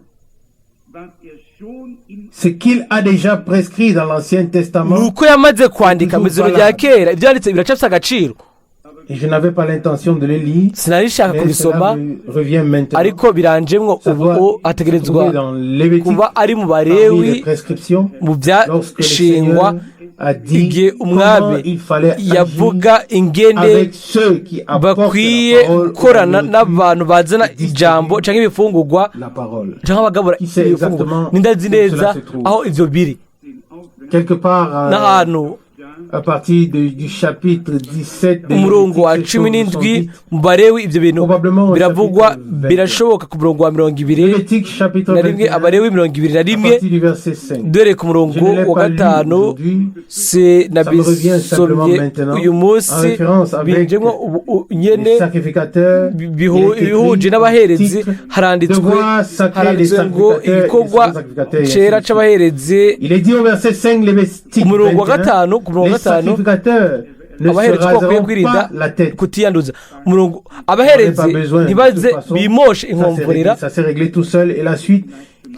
Speaker 1: ce qu'il a déjà prescrit dans l'Ancien Testament,
Speaker 2: ni uko yamaze kwandika mu izina rya kera ibyo yanditse biracafise agaciro.
Speaker 1: et je n'avais pas l'intention de le lire,
Speaker 2: sinari nshaka
Speaker 1: mais
Speaker 2: kubisoma
Speaker 1: cela me revient maintenant.
Speaker 2: ariko biranjemwo
Speaker 1: Ça doit
Speaker 2: ubu
Speaker 1: se
Speaker 2: hategerezwa
Speaker 1: trouver dans Lévitique,
Speaker 2: kuba ari mu
Speaker 1: parmi les
Speaker 2: Balewi
Speaker 1: prescriptions,
Speaker 2: mu
Speaker 1: lorsque le
Speaker 2: byashingwa
Speaker 1: Seigneur a dit
Speaker 2: igihe
Speaker 1: comment
Speaker 2: umwami
Speaker 1: il fallait agir
Speaker 2: yavuga ingene
Speaker 1: avec ceux qui apportent
Speaker 2: bakwiye
Speaker 1: la parole,
Speaker 2: gukorana
Speaker 1: au
Speaker 2: n'abantu bazana ijambo cyangwa ibifungurwa
Speaker 1: la parole.
Speaker 2: cyangwa abagabura
Speaker 1: Qui sait
Speaker 2: ibifungurwa.
Speaker 1: exactement
Speaker 2: n'indazi
Speaker 1: où
Speaker 2: neza
Speaker 1: cela se trouve.
Speaker 2: aho ivyo biri
Speaker 1: Quelque part
Speaker 2: n'ahantu
Speaker 1: à partir du chapitre 17 de
Speaker 2: umurongo wa
Speaker 1: Lévitique,
Speaker 2: cumi
Speaker 1: ces choses sont
Speaker 2: n'indwi
Speaker 1: dites.
Speaker 2: mu Balewi ibyo bintu
Speaker 1: Probablement au
Speaker 2: biravugwa
Speaker 1: chapitre 21.
Speaker 2: birashoboka ku murongo wa 20
Speaker 1: Lévitique chapitre
Speaker 2: na rimwe
Speaker 1: 21
Speaker 2: Abalewi
Speaker 1: à
Speaker 2: 21
Speaker 1: partir du verset 5.
Speaker 2: dore ku
Speaker 1: Je
Speaker 2: murongo
Speaker 1: ne l'ai
Speaker 2: wa
Speaker 1: pas lu
Speaker 2: gatanu
Speaker 1: aujourd'hui.
Speaker 2: se
Speaker 1: Ça me revient simplement
Speaker 2: nabisomye
Speaker 1: maintenant
Speaker 2: uyu
Speaker 1: en
Speaker 2: munsi
Speaker 1: référence avec
Speaker 2: binjemwo nyene
Speaker 1: les sacrificateurs.
Speaker 2: ibihuje n'abaherezi haranditswe ngo igikorwa cera c'abaherezi.
Speaker 1: Il est dit au verset 5 Lévitique
Speaker 2: ku murongo wa
Speaker 1: 21,
Speaker 2: gatanu ku murongo wa
Speaker 1: les
Speaker 2: gatanu
Speaker 1: sacrificateurs ne se
Speaker 2: abaherezi ko bakwiye
Speaker 1: raseront
Speaker 2: kwirinda
Speaker 1: pas la tête.
Speaker 2: kutiyanduza umurongo abaherezi ntibaze bimoshe inkomvorera.
Speaker 1: Ça s'est réglé tout seul et la suite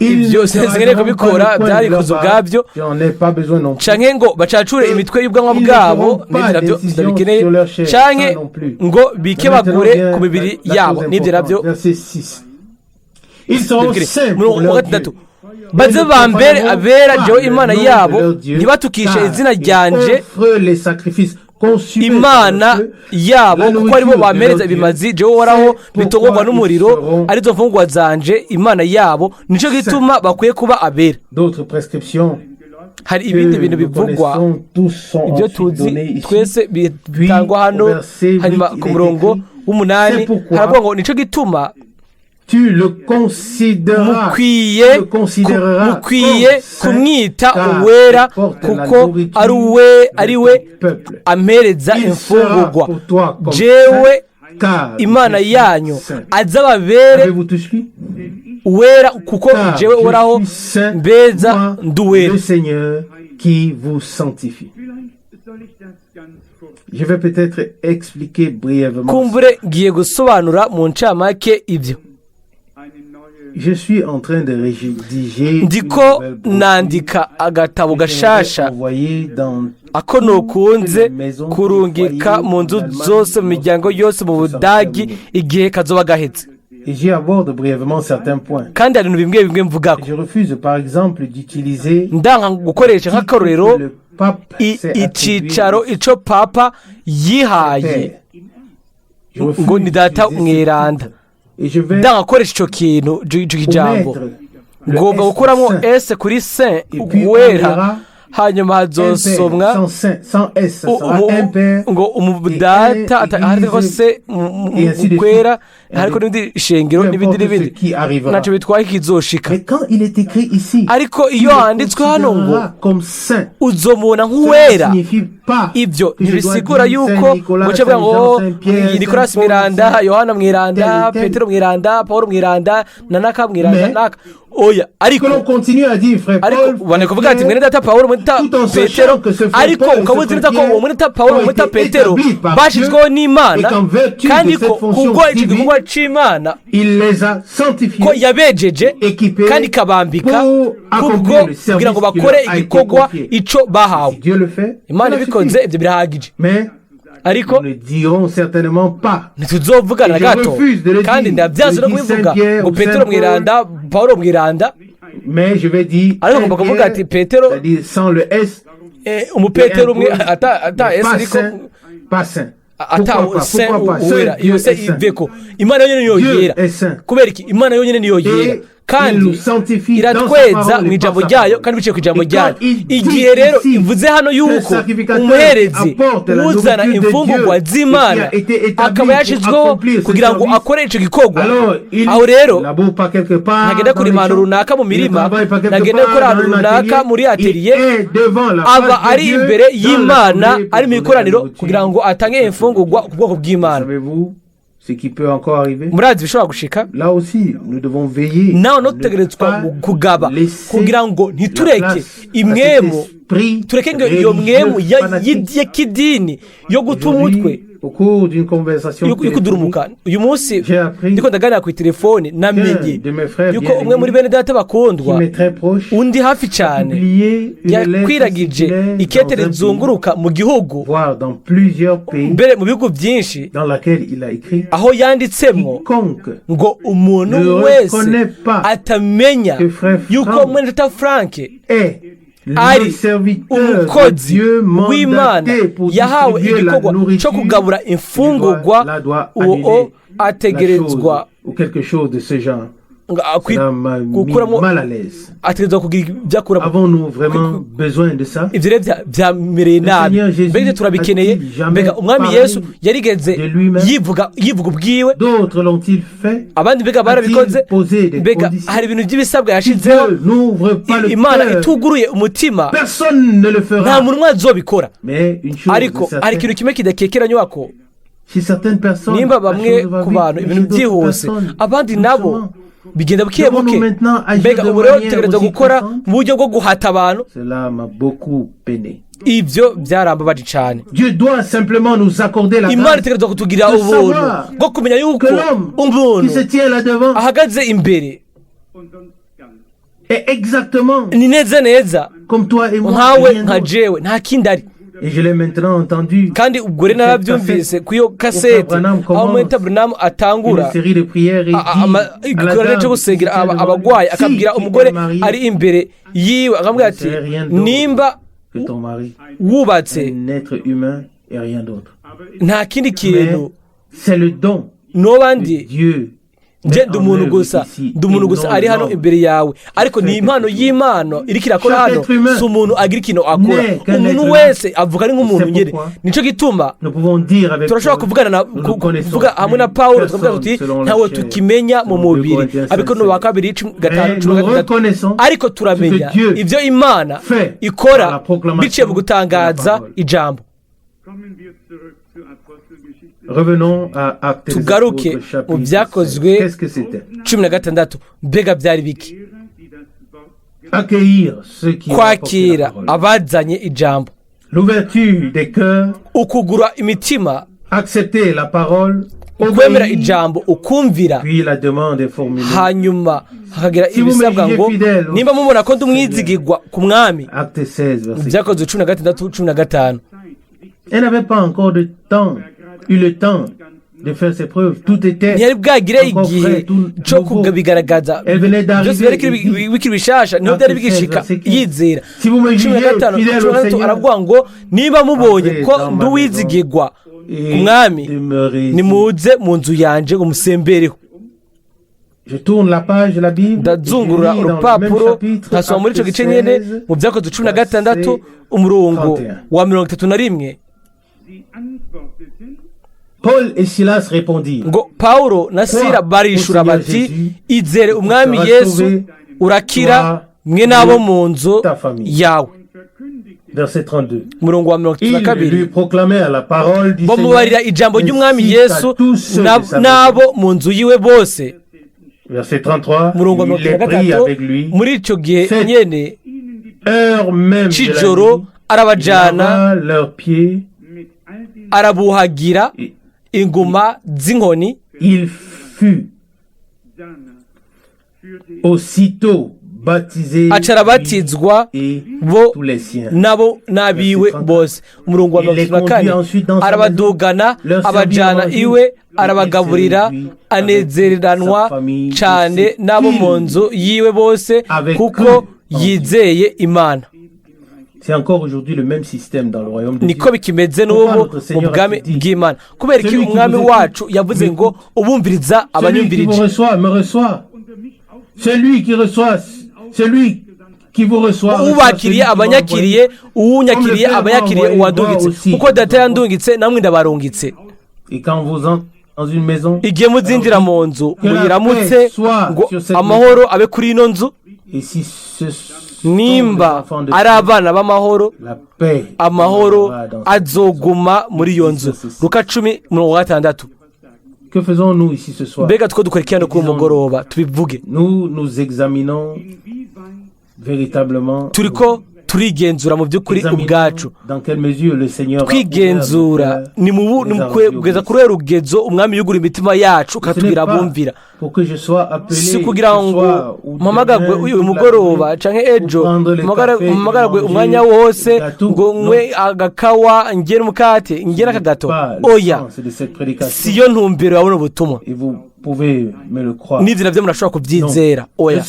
Speaker 2: ibyo sinkeneye kubikora byarikoze ubwabyo canke ngo bacacure imitwe y'ubwanwa bwabo n'ibyo nabyo sinabikeneye canke ngo bikebagure ku mibiri yabo n'ibyo nabyo. murongo wa gatandatu baze bambere abera jewe Imana yabo ntibatukishe izina ryanje imana yabo kuko aribo bamereza ibimazi jewe uhoraho bitongorwa n'umuriro arizo mfungwa zanje imana yabo nicyo gituma bakwiye kuba abera. Hari ibindi bintu bivugwa ibyo tuzi twese bitangwa hano hanyuma ku murongo w'umunani haravuga ngo nicyo gituma mukwiye kumwita uwera kuko ari we ampereza imfungurwa jewe imana yanyu azababere uwera kuko jewe uhoraho mbeza nduwera.
Speaker 1: Je vais peut-être expliquer brièvement.
Speaker 2: Kumbure ngiye gusobanura mu ncamake ibyo.
Speaker 1: Je suis en train de rédiger.
Speaker 2: Ndiko nandika agatabo gashasha ako nokunze kurungika mu nzu zose mu miryango yose mu Budagi igihe kazoba gahetse.
Speaker 1: Et j'y aborde brièvement certains points.
Speaker 2: Kandi hari ibintu bimwe mvugako.
Speaker 1: Je refuse par exemple d'utiliser
Speaker 2: ndanga gukoresha nk'akarorero icicaro ico papa yihaye ngo ni data mweranda. ndanga gukoresha ico kintu ico kijambo ngomba gukuramo s kuri saint uwera hanyuma hazosomwa ngo umudata hariko se ukwera hariko n'ibindi shengero n'ibindi naco bitwaye kizoshika. Ariko iyo handitswe hano ngo uzomubona nk'uwera ibyo ntibisigura yuko muce bwa ngo Nicolas Miranda, Yohana Mwiranda, Petero Mwiranda, Paulo Mwiranda, Nanaka Mwiranda naka oya. Ariko ubone kuvuga ati mwene data Paulo mwene data Petero, ariko ukabuze neza ko uwo mwene data Paulo mwene data Petero bashizweho n'Imana kandi ko kubwo iki gikorwa c'Imana ko yabejeje kandi kabambika kubwo kugira ngo bakore igikorwa ico bahawe. Imana bikoze ibyo birahagije. Ariko ntituzovugana gato kandi ndabyaza no kubivuga ngo Petero Mwiranda, Paulo Mwiranda, ariko ngomba kuvuga ati Petero umupetero umwe ata esi ariko ata se uwera iyo se iveko. Imana yonyine niyo yera. Kubera iki? Imana yonyine niyo yera kandi iratweza mu ijambo ryayo kandi biciye ku ijambo ryayo. Igihe rero ivuze hano yuko umuherezi uzana imfungurwa z'Imana akaba yashizweho kugira ngo akore ico gikorwa, aho rero ntagenda kuri impano runaka mu mirima, ntagenda gukora ahantu runaka muri atelier, aba ari imbere y'Imana ari mu ikoraniro kugira ngo atange imfungurwa ku bwoko bw'Imana.
Speaker 1: Ce qui peut encore arriver.
Speaker 2: Murazi bishobora gushika.
Speaker 1: Là aussi, nous devons veiller.
Speaker 2: Naho no tutegerezwa kugaba kugira ngo ntitureke imwemo, tureke ngo iyo mwemo ya kidini yo gutuma umutwe
Speaker 1: au cours d'une conversation
Speaker 2: yukudurumuka. Uyu munsi ndiko ndaganira ku telefone namenye yuko umwe muri bene data bakundwa undi hafi cyane yakwiragije ikete rizunguruka mu gihugu mbere mu bihugu byinshi aho yanditsemo ngo umuntu wese atamenya yuko mwene data Frank ari umukozi w'Imana yahawe igikorwa cyo kugabura imfungurwa uwo ategerezwa gukuramo ategerezwa kugira ibyakuramo. Ibyo rero byamereye nabi, mbega turabikeneye. Mbega umwami Yesu yarigeze yivuga ubwiwe, abandi mbega barabikoze. Mbega hari ibintu by'ibisabwa yashizeho, Imana ituguruye umutima nta muntu azobikora. Ariko hari ikintu kimwe kidakekeranye wako, nimba bamwe ku bantu ibintu byihuse abandi nabo bigenda buke buke. Mbega ubu rero tutegereza gukora mu buryo bwo guhata abantu. Ibyo byarambabaje cyane. Imana itegereza kutugira ubuntu bwo kumenya yuko umuntu ahagaze imbere ni neza nkawe nka jewe nta kindi ari.
Speaker 1: Et je l'ai maintenant entendu.
Speaker 2: Kandi ubwo rero narabyumvise ku yo kasete aho Mweta Branham atangura igikorwa cyo gusengera abagwayi, akabwira umugore ari imbere yiwe akamubwira ati nimba wubatse
Speaker 1: et rien d'autre.
Speaker 2: nta kindi
Speaker 1: Mais
Speaker 2: kintu
Speaker 1: c'est le don
Speaker 2: noba
Speaker 1: que
Speaker 2: ndi
Speaker 1: Dieu
Speaker 2: nje
Speaker 1: met
Speaker 2: ndi
Speaker 1: en
Speaker 2: umuntu
Speaker 1: œuvre
Speaker 2: gusa
Speaker 1: ici,
Speaker 2: ndi umuntu
Speaker 1: et
Speaker 2: gusa
Speaker 1: non
Speaker 2: ari hano
Speaker 1: l'homme.
Speaker 2: imbere yawe ariko ni impano y'Imana iriko irakora
Speaker 1: Chaque
Speaker 2: hano
Speaker 1: être humain
Speaker 2: si umuntu agira ikintu akora
Speaker 1: n'est qu'un
Speaker 2: umuntu
Speaker 1: être
Speaker 2: wese avuga ari nk'umuntu
Speaker 1: C'est
Speaker 2: nyine
Speaker 1: pourquoi
Speaker 2: nico gituma
Speaker 1: Nous pouvons dire avec
Speaker 2: turashobora kuvugana na
Speaker 1: nous ne connaissons
Speaker 2: kuvuga hamwe na
Speaker 1: plus
Speaker 2: Pawulo tukavuga
Speaker 1: personne
Speaker 2: tuti
Speaker 1: selon la
Speaker 2: ntawe
Speaker 1: chair,
Speaker 2: tukimenya mu
Speaker 1: selon
Speaker 2: mubiri
Speaker 1: 2 Corinthiens
Speaker 2: ariko no
Speaker 1: 5.
Speaker 2: wa kabiri gatanu
Speaker 1: Mais
Speaker 2: cumi na
Speaker 1: nous
Speaker 2: gatandatu
Speaker 1: reconnaissons
Speaker 2: ariko turamenya
Speaker 1: ce que Dieu
Speaker 2: ivyo Imana
Speaker 1: fait par
Speaker 2: ikora
Speaker 1: la proclamation
Speaker 2: biciye mu gutangaza
Speaker 1: de la parole.
Speaker 2: ijambo.
Speaker 1: Revenons à Actes des
Speaker 2: Tugaruke
Speaker 1: Apôtres, chapitre
Speaker 2: mu
Speaker 1: 16.
Speaker 2: byakozwe
Speaker 1: Qu'est-ce que c'était?
Speaker 2: 16 mbega byari biki
Speaker 1: Accueillir ceux qui ont apporté
Speaker 2: kwakira
Speaker 1: la parole.
Speaker 2: abazanye ijambo
Speaker 1: L'ouverture des cœurs,
Speaker 2: ukugura imitima
Speaker 1: accepter la parole,
Speaker 2: ukwemera
Speaker 1: obéir,
Speaker 2: ijambo ukumvira
Speaker 1: puis la demande est formulée.
Speaker 2: hanyuma hakagira
Speaker 1: Si vous
Speaker 2: ibisabwa
Speaker 1: me
Speaker 2: ngo
Speaker 1: jugez fidèle,
Speaker 2: nimba mubona ko ndi umwizigirwa ku mwami.
Speaker 1: Acte 16, verset 4.
Speaker 2: Byakozwe 16:15.
Speaker 1: Elle n'avait pas encore eu le temps de faire ses preuves. Tout était
Speaker 2: ntiyari bwagire
Speaker 1: encore
Speaker 2: igihe
Speaker 1: frais, tout
Speaker 2: cyo
Speaker 1: nouveau.
Speaker 2: kubigaragaza
Speaker 1: Elle venait
Speaker 2: byose
Speaker 1: d'arriver.
Speaker 2: byari bikiri bishasha niho byari bigishika yizera.
Speaker 1: Si vous me jugez
Speaker 2: 15
Speaker 1: fidèle au
Speaker 2: 16
Speaker 1: Seigneur,
Speaker 2: aravuga ngo niba mubonye
Speaker 1: entrez
Speaker 2: ko
Speaker 1: dans
Speaker 2: ndi
Speaker 1: ma
Speaker 2: uwizigirwa
Speaker 1: et
Speaker 2: ku mwami
Speaker 1: demeurez-y.
Speaker 2: nimuze mu nzu yanje ngo musembereho.
Speaker 1: Je tourne la page de la Bible.
Speaker 2: ndazungurura
Speaker 1: Je lis dans le même
Speaker 2: urupapuro
Speaker 1: chapitre,
Speaker 2: nkasoma muri icyo
Speaker 1: Acte
Speaker 2: gice nyine
Speaker 1: 16,
Speaker 2: mu byakozwe 16 umurongo wa 31
Speaker 1: Paul et Silas répondirent.
Speaker 2: ngo Pawulo na Sila barishura bati izere umwami Yesu urakira mwe n'abo mu nzu yawe.
Speaker 1: Verset 32.
Speaker 2: umurongo wa
Speaker 1: Ils lui
Speaker 2: 32
Speaker 1: proclamèrent la parole du
Speaker 2: bamubarira
Speaker 1: Seigneur,
Speaker 2: ijambo ry'umwami
Speaker 1: ainsi
Speaker 2: Yesu
Speaker 1: qu'à tous ceux de sa
Speaker 2: n'abo
Speaker 1: maison.
Speaker 2: mu nzu yiwe bose.
Speaker 1: Verset 33.
Speaker 2: umurongo wa
Speaker 1: Il les prit
Speaker 2: 33
Speaker 1: avec lui.
Speaker 2: muri icyo gihe
Speaker 1: Cette
Speaker 2: nyene
Speaker 1: Heure même de
Speaker 2: cy'ijoro
Speaker 1: la nuit, il
Speaker 2: arabajana
Speaker 1: lava leurs pieds.
Speaker 2: arabuhagira inguma z'inkoni.
Speaker 1: Il fut aussitôt baptisé
Speaker 2: aca arabatizwa
Speaker 1: et
Speaker 2: bo
Speaker 1: tous les siens.
Speaker 2: nabo n'abiwe bose. umurongo wa 34 arabadugana abajana iwe arabagaburira anezeranwa cyane n'abo mu nzu yiwe bose kuko yizeye Imana.
Speaker 1: C'est encore aujourd'hui le même système dans le royaume de
Speaker 2: niko
Speaker 1: Dieu.
Speaker 2: bikimeze n'ubu mu bwami bw'Imana kubera ko umwami wacu yavuze ngo ubumviriza
Speaker 1: Celui qui vous
Speaker 2: abanyumvirije.
Speaker 1: reçoit me reçoit. Celui qui reçoit, celui qui vous reçoit.
Speaker 2: ubakiriye abanyakiriye uwunyakiriye abanyakiriye uwandungitse kuko data yandungitse namwe ndabarungitse.
Speaker 1: Et quand vous entrez dans une maison,
Speaker 2: igihe muzinjira mu nzu muyiramutse ngo amahoro abe kuri ino nzu.
Speaker 1: et si ce sont
Speaker 2: nimba
Speaker 1: des enfants de
Speaker 2: ari
Speaker 1: Dieu,
Speaker 2: abana b'amahoro
Speaker 1: la paix
Speaker 2: amahoro
Speaker 1: demeurera dans cette
Speaker 2: azoguma muri iyo nzu. Luka 10:6.
Speaker 1: Que faisons-nous ici ce soir?
Speaker 2: mbega two dukora iki hano kuri umugoroba tubivuge.
Speaker 1: Nous examinons véritablement.
Speaker 2: turiko turigenzura mu by'ukuri ubwacu.
Speaker 1: Dans quelle mesure le Seigneur va
Speaker 2: twigenzura ni kugeza kuri uwo rugezo umwami yugura imitima yacu ukatubwira bumvira. si kugira ngo mpamagagwe uyu mugoroba canke ejo mpamagaragwe umwanya wose ngo nkwe agakawa ngere umukate ngere akagato. oya siyo ntumbero yabona ubutumwa n'ivyo navyo murashobora kuvyizera. oya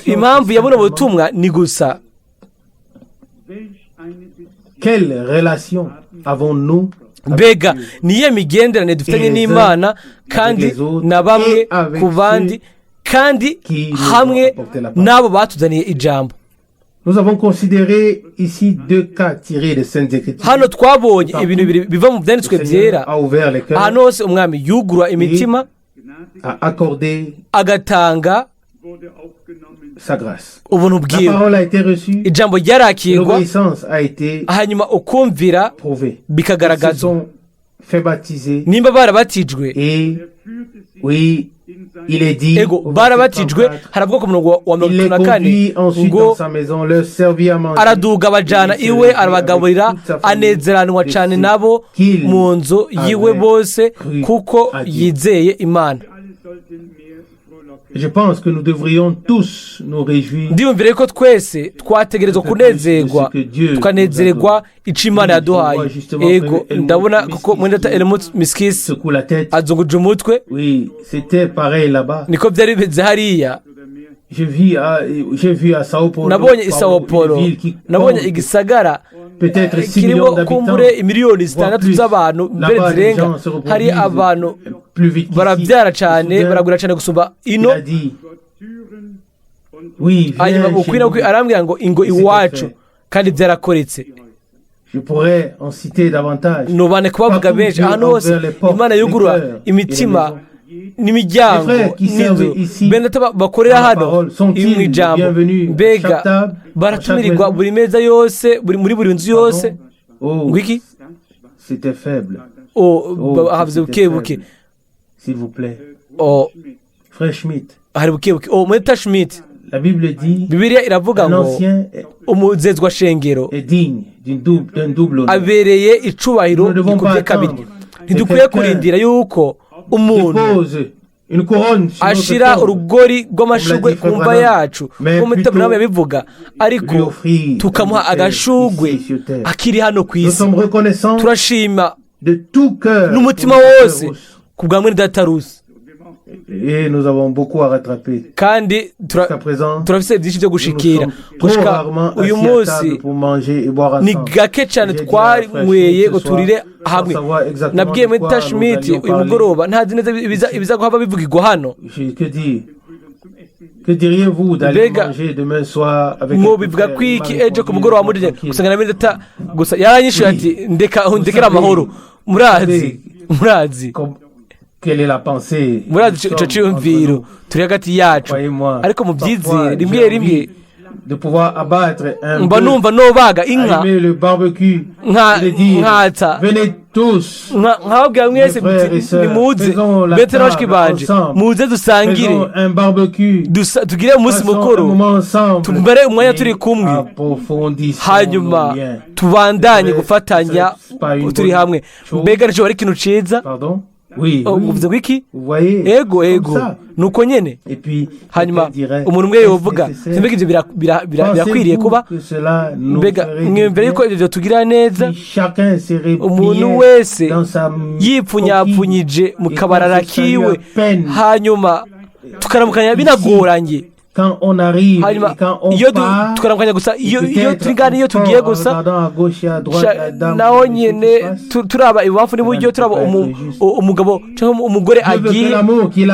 Speaker 2: impamvu yabona ubutumwa ni gusa
Speaker 1: quelle relation avons-nous
Speaker 2: mbega niye migenderane dufitanye n'Imana kandi na bamwe ku bandi kandi hamwe n'abo batuzaniye ijambo.
Speaker 1: Nous avons considéré ici deux cas tirés des Saintes Écritures.
Speaker 2: hano twabonye ibintu bibiri biva mu byanditswe byera. ahantu hose umwami yugurura imitima agatanga
Speaker 1: sa grâce.
Speaker 2: ubuntu bwiwe. ijambo ryarakirwa hanyuma ukumvira bikagaragazwa. nimba barabatijwe ego barabatijwe haravuga ku murongo wa 34 ngo araduga abajana iwe arabagaburira anezeranwa cyane nabo mu nzu yiwe bose kuko yizeye Imana.
Speaker 1: Je pense que nous devrions tous nous réjouir.
Speaker 2: ndiyumvire ko twese twategerezwa kunezerwa tukanezererwa icyo Imana yaduhaye. ego ndabona kuko mwendata Elmut Miskis azunguje umutwe.
Speaker 1: Oui, c'était pareil là-bas.
Speaker 2: niko byari bimeze hariya.
Speaker 1: J'ai vu à Sao Paulo.
Speaker 2: nabonye i Sao Paulo nabonye igisagara kirimo kumbure imiliyoni zitandatu z'abantu mbere zirenga. Hari abantu barabyara cyane, baragura cyane gusumba ino. Hanyuma ukwira kwe arambwira ngo ingo iwacu kandi byarakoretse. Nobane kubavuga benshi ahantu hose Imana yugurura imitima n'imiryango n'inzu bene bakorera hano mu ijambo, mbega baratumirirwa buri meza yose, muri buri nzu yose. Ngwiki havuze buke hari buke Mweta Schmidt. Bibiliya iravuga ngo umuzezwa shengero abereye icubahiro gikubye kabiri. Ntidukwiye kurindira yuko umuntu ashira urugori rw'amashugwe ku mva yacu nk'umutima nawe yabivuga, ariko tukamuha agashugwe akiri hano ku isi. Turashima n'umutima wose ku bwa mwene Data Rusi.
Speaker 1: Et nous avons beaucoup à rattraper.
Speaker 2: Kandi turafise byinshi byo gushikira. Gushika uyu munsi ni gake cyane twanyweye ngo turire hamwe. Nabwiye Mweta Schmidt uyu mugoroba ntazi neza ibiza guhaba bivugirwa hano.
Speaker 1: Que diriez-vous d'aller manger demain soir avec
Speaker 2: mo bivuga kwiki ejo ku mugoroba muri gusanga na Data gusa yaranyishuye ati ndekera amahoro. Murazi
Speaker 1: quelle est la pensée
Speaker 2: murazi ico cyumviro turi hagati yacu, ariko mu byizire rimwe
Speaker 1: de pouvoir abattre un
Speaker 2: mba numva nobaga inka
Speaker 1: le barbecue
Speaker 2: nkata
Speaker 1: venez tous
Speaker 2: nkababwira mwese nimuze bete n'abashiki banje muze dusangire
Speaker 1: un barbecue
Speaker 2: tugire umunsi mukuru tumbere umwanya turi kumwe, hanyuma tubandanye gufatanya turi hamwe. Mbega nico bari ikintu ciza. Uvuze wiki ego nuko nyene. Hanyuma umuntu umwe yovuga mbega ivyo birakwiriye kuba, mbega mwemvere yuko ivyo tugira neza umuntu wese yipfunyapfunyije mu kabarara kiwe, hanyuma tukaramukanya binagoranye. Hanyuma iyo tukaramukanya gusa iyo turigana iyo tugiye gusa naho nyene turaba ibubafu n'iburyo, turaba umugabo cyangwa umugore agiye,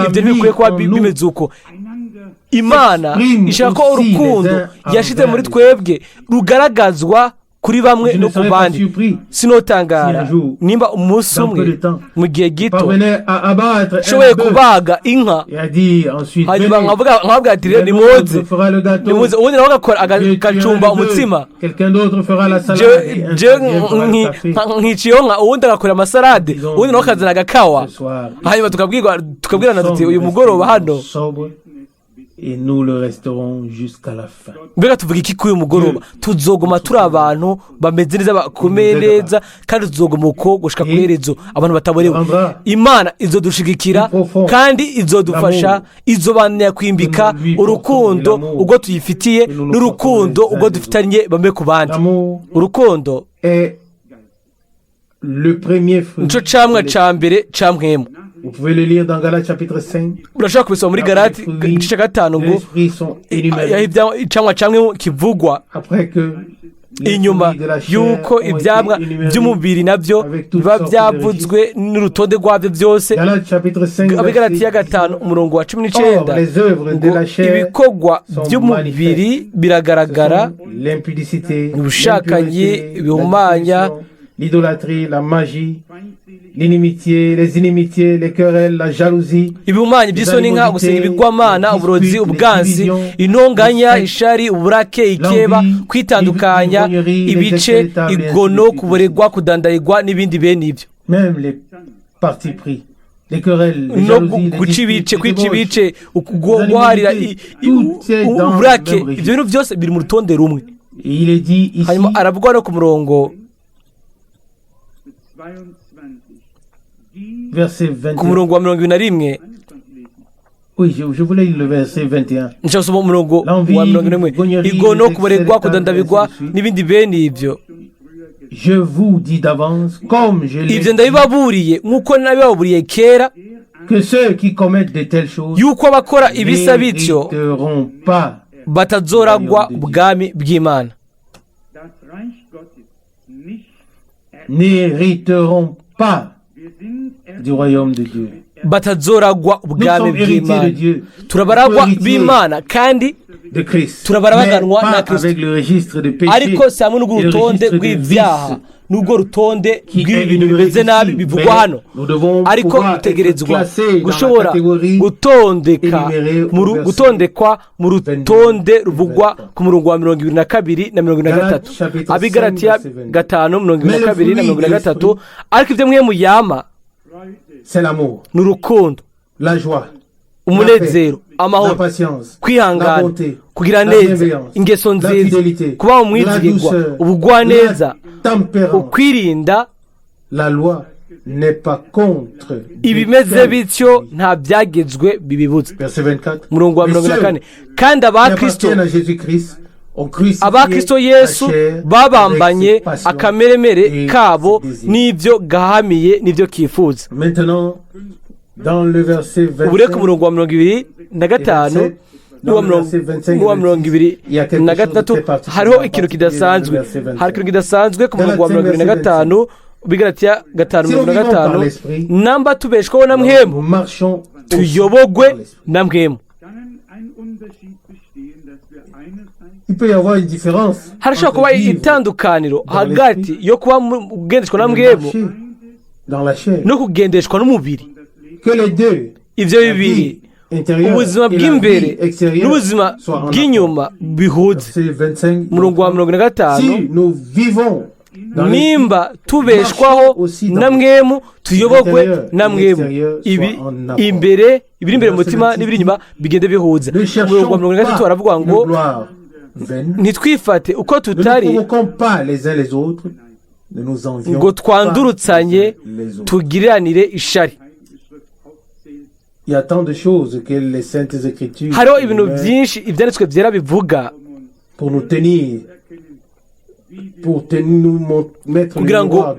Speaker 2: ibyo ntibikwiye kuba bimeze uko. Imana ishaka ko urukundo yashize muri twebwe rugaragazwa kuri bamwe no ku bandi. Sinotangara nimba umunsi umwe mu gihe gito shoboye kubaga inka, hanyuma nkavuga ati rero nimuze ubundi nawe agakora agacumba umutsima, nkiciyeho nka uwundi agakora amasarade, uwundi nawe akazana agakawa, hanyuma tukabwirana tuti uyu mugoroba hano
Speaker 1: et nous le resterons jusqu'à la fin.
Speaker 2: Mbega tuvuga iki kuri uyu mugoroba? Tuzogoma turi abantu bameze neza, bakomeye neza, kandi tuzogoma uko gushika kuherezo abantu bataborewe. Imana izodushigikira kandi izodufasha, izobandanya kwimbika urukundo ubwo tuyifitiye n'urukundo ubwo dufitanye bamwe ku bandi. Urukundo
Speaker 1: le premier fruit.
Speaker 2: Nico camwa ca mbere ca mwemu.
Speaker 1: Vous pouvez le lire dans Galates chapitre 5.
Speaker 2: Urashaka kubisoma muri Galati igice gatanu ngo icamwa camwe kivugwa inyuma yuko ibyamwa by'umubiri nabyo biba byavuzwe n'urutonde rwabyo byose. Abigalati ya gatanu umurongo wa 19 ibikorwa by'umubiri biragaragara: ubushakanyi, ibihumanya,
Speaker 1: l'idolâtrie, la magie, l'inimitié, les inimitiés, les querelles, la jalousie,
Speaker 2: ibihumanya by'isoni nka gusenga ibigwamana, uburozi, ubwansi, intonganya, ishari, uburake, ikeba, kwitandukanya, ibice, igono, kuboregwa, kudandarirwa n'ibindi bene ibyo.
Speaker 1: Même les partis pris, les querelles, les jalousies,
Speaker 2: kwica ibice, guharira, uburake, ibyo bintu byose biri mu rutonde rumwe.
Speaker 1: Il est dit ici,
Speaker 2: hanyuma aravuga no ku murongo
Speaker 1: verset 21.
Speaker 2: Ku murongo wa 21.
Speaker 1: Oui, je voulais le verset 21.
Speaker 2: Nshasoma umurongo wa 21. Igono, kuboregwa, kudandabirwa n'ibindi bene ibyo.
Speaker 1: Je vous dis d'avance, comme je l'ai
Speaker 2: ibyo ndabibaburiye nk'uko nabibaburiye kera,
Speaker 1: que ceux qui commettent de telles choses
Speaker 2: yuko abakora ibisa bityo
Speaker 1: n'hériteront pas
Speaker 2: batazoragwa ubwami bw'Imana.
Speaker 1: n'hériteront pas du royaume de Dieu.
Speaker 2: batazoragwa ubwami bw'Imana. Turabaragwa b'Imana kandi turabarabaganwa na Kristo, ariko si hamwe n'urutonde rw'ibyaha n'ubwo rutonde rw'ibintu bimeze nabi bivugwa hano, ariko dutegerezwa gushobora gutondekwa mu rutonde ruvugwa ku murongo wa 22 na 23, Abigalatiya 5:22 na 23. Ariko ibyo mwe muyama ni urukundo, umunezero, amahoro, kwihangana, kugira neza, ingeso nziza, kuba umwizigirwa, ubugwaneza, ukwirinda. Ibimeze bityo nta byagezwe bibibuza. Murongo wa 24. Kandi abakristo Yesu babambanye akameremere kabo n'ibyo gahamiye n'ibyo kifuza. Ubure ku murongo wa 25 n'uwa 23 hariho ikintu kidasanzwe. Hari ikintu kidasanzwe ku murongo wa 25, Abigalatiya 5:25, namba tubeshwaho na mwemu tuyobogwe na mwemu. Harashobora kuba itandukaniro hagati yo kuba ugendeshwa na mwemu no kugendeshwa n'umubiri. Ibyo bibiri, ubuzima bw'imbere n'ubuzima bw'inyuma bihuze. Murongo wa 25, nimba tubeshwaho na mwemu tuyobogwe na mwemu, ibiri imbere mu mutima n'ibiri inyuma bigende bihuza. Murongo wa 23 baravuga ngo ntitwifate uko tutari ngo twandurutsanye tugiriranire ishari. Hariho ibintu byinshi ibyanditswe byera bivuga kugira ngo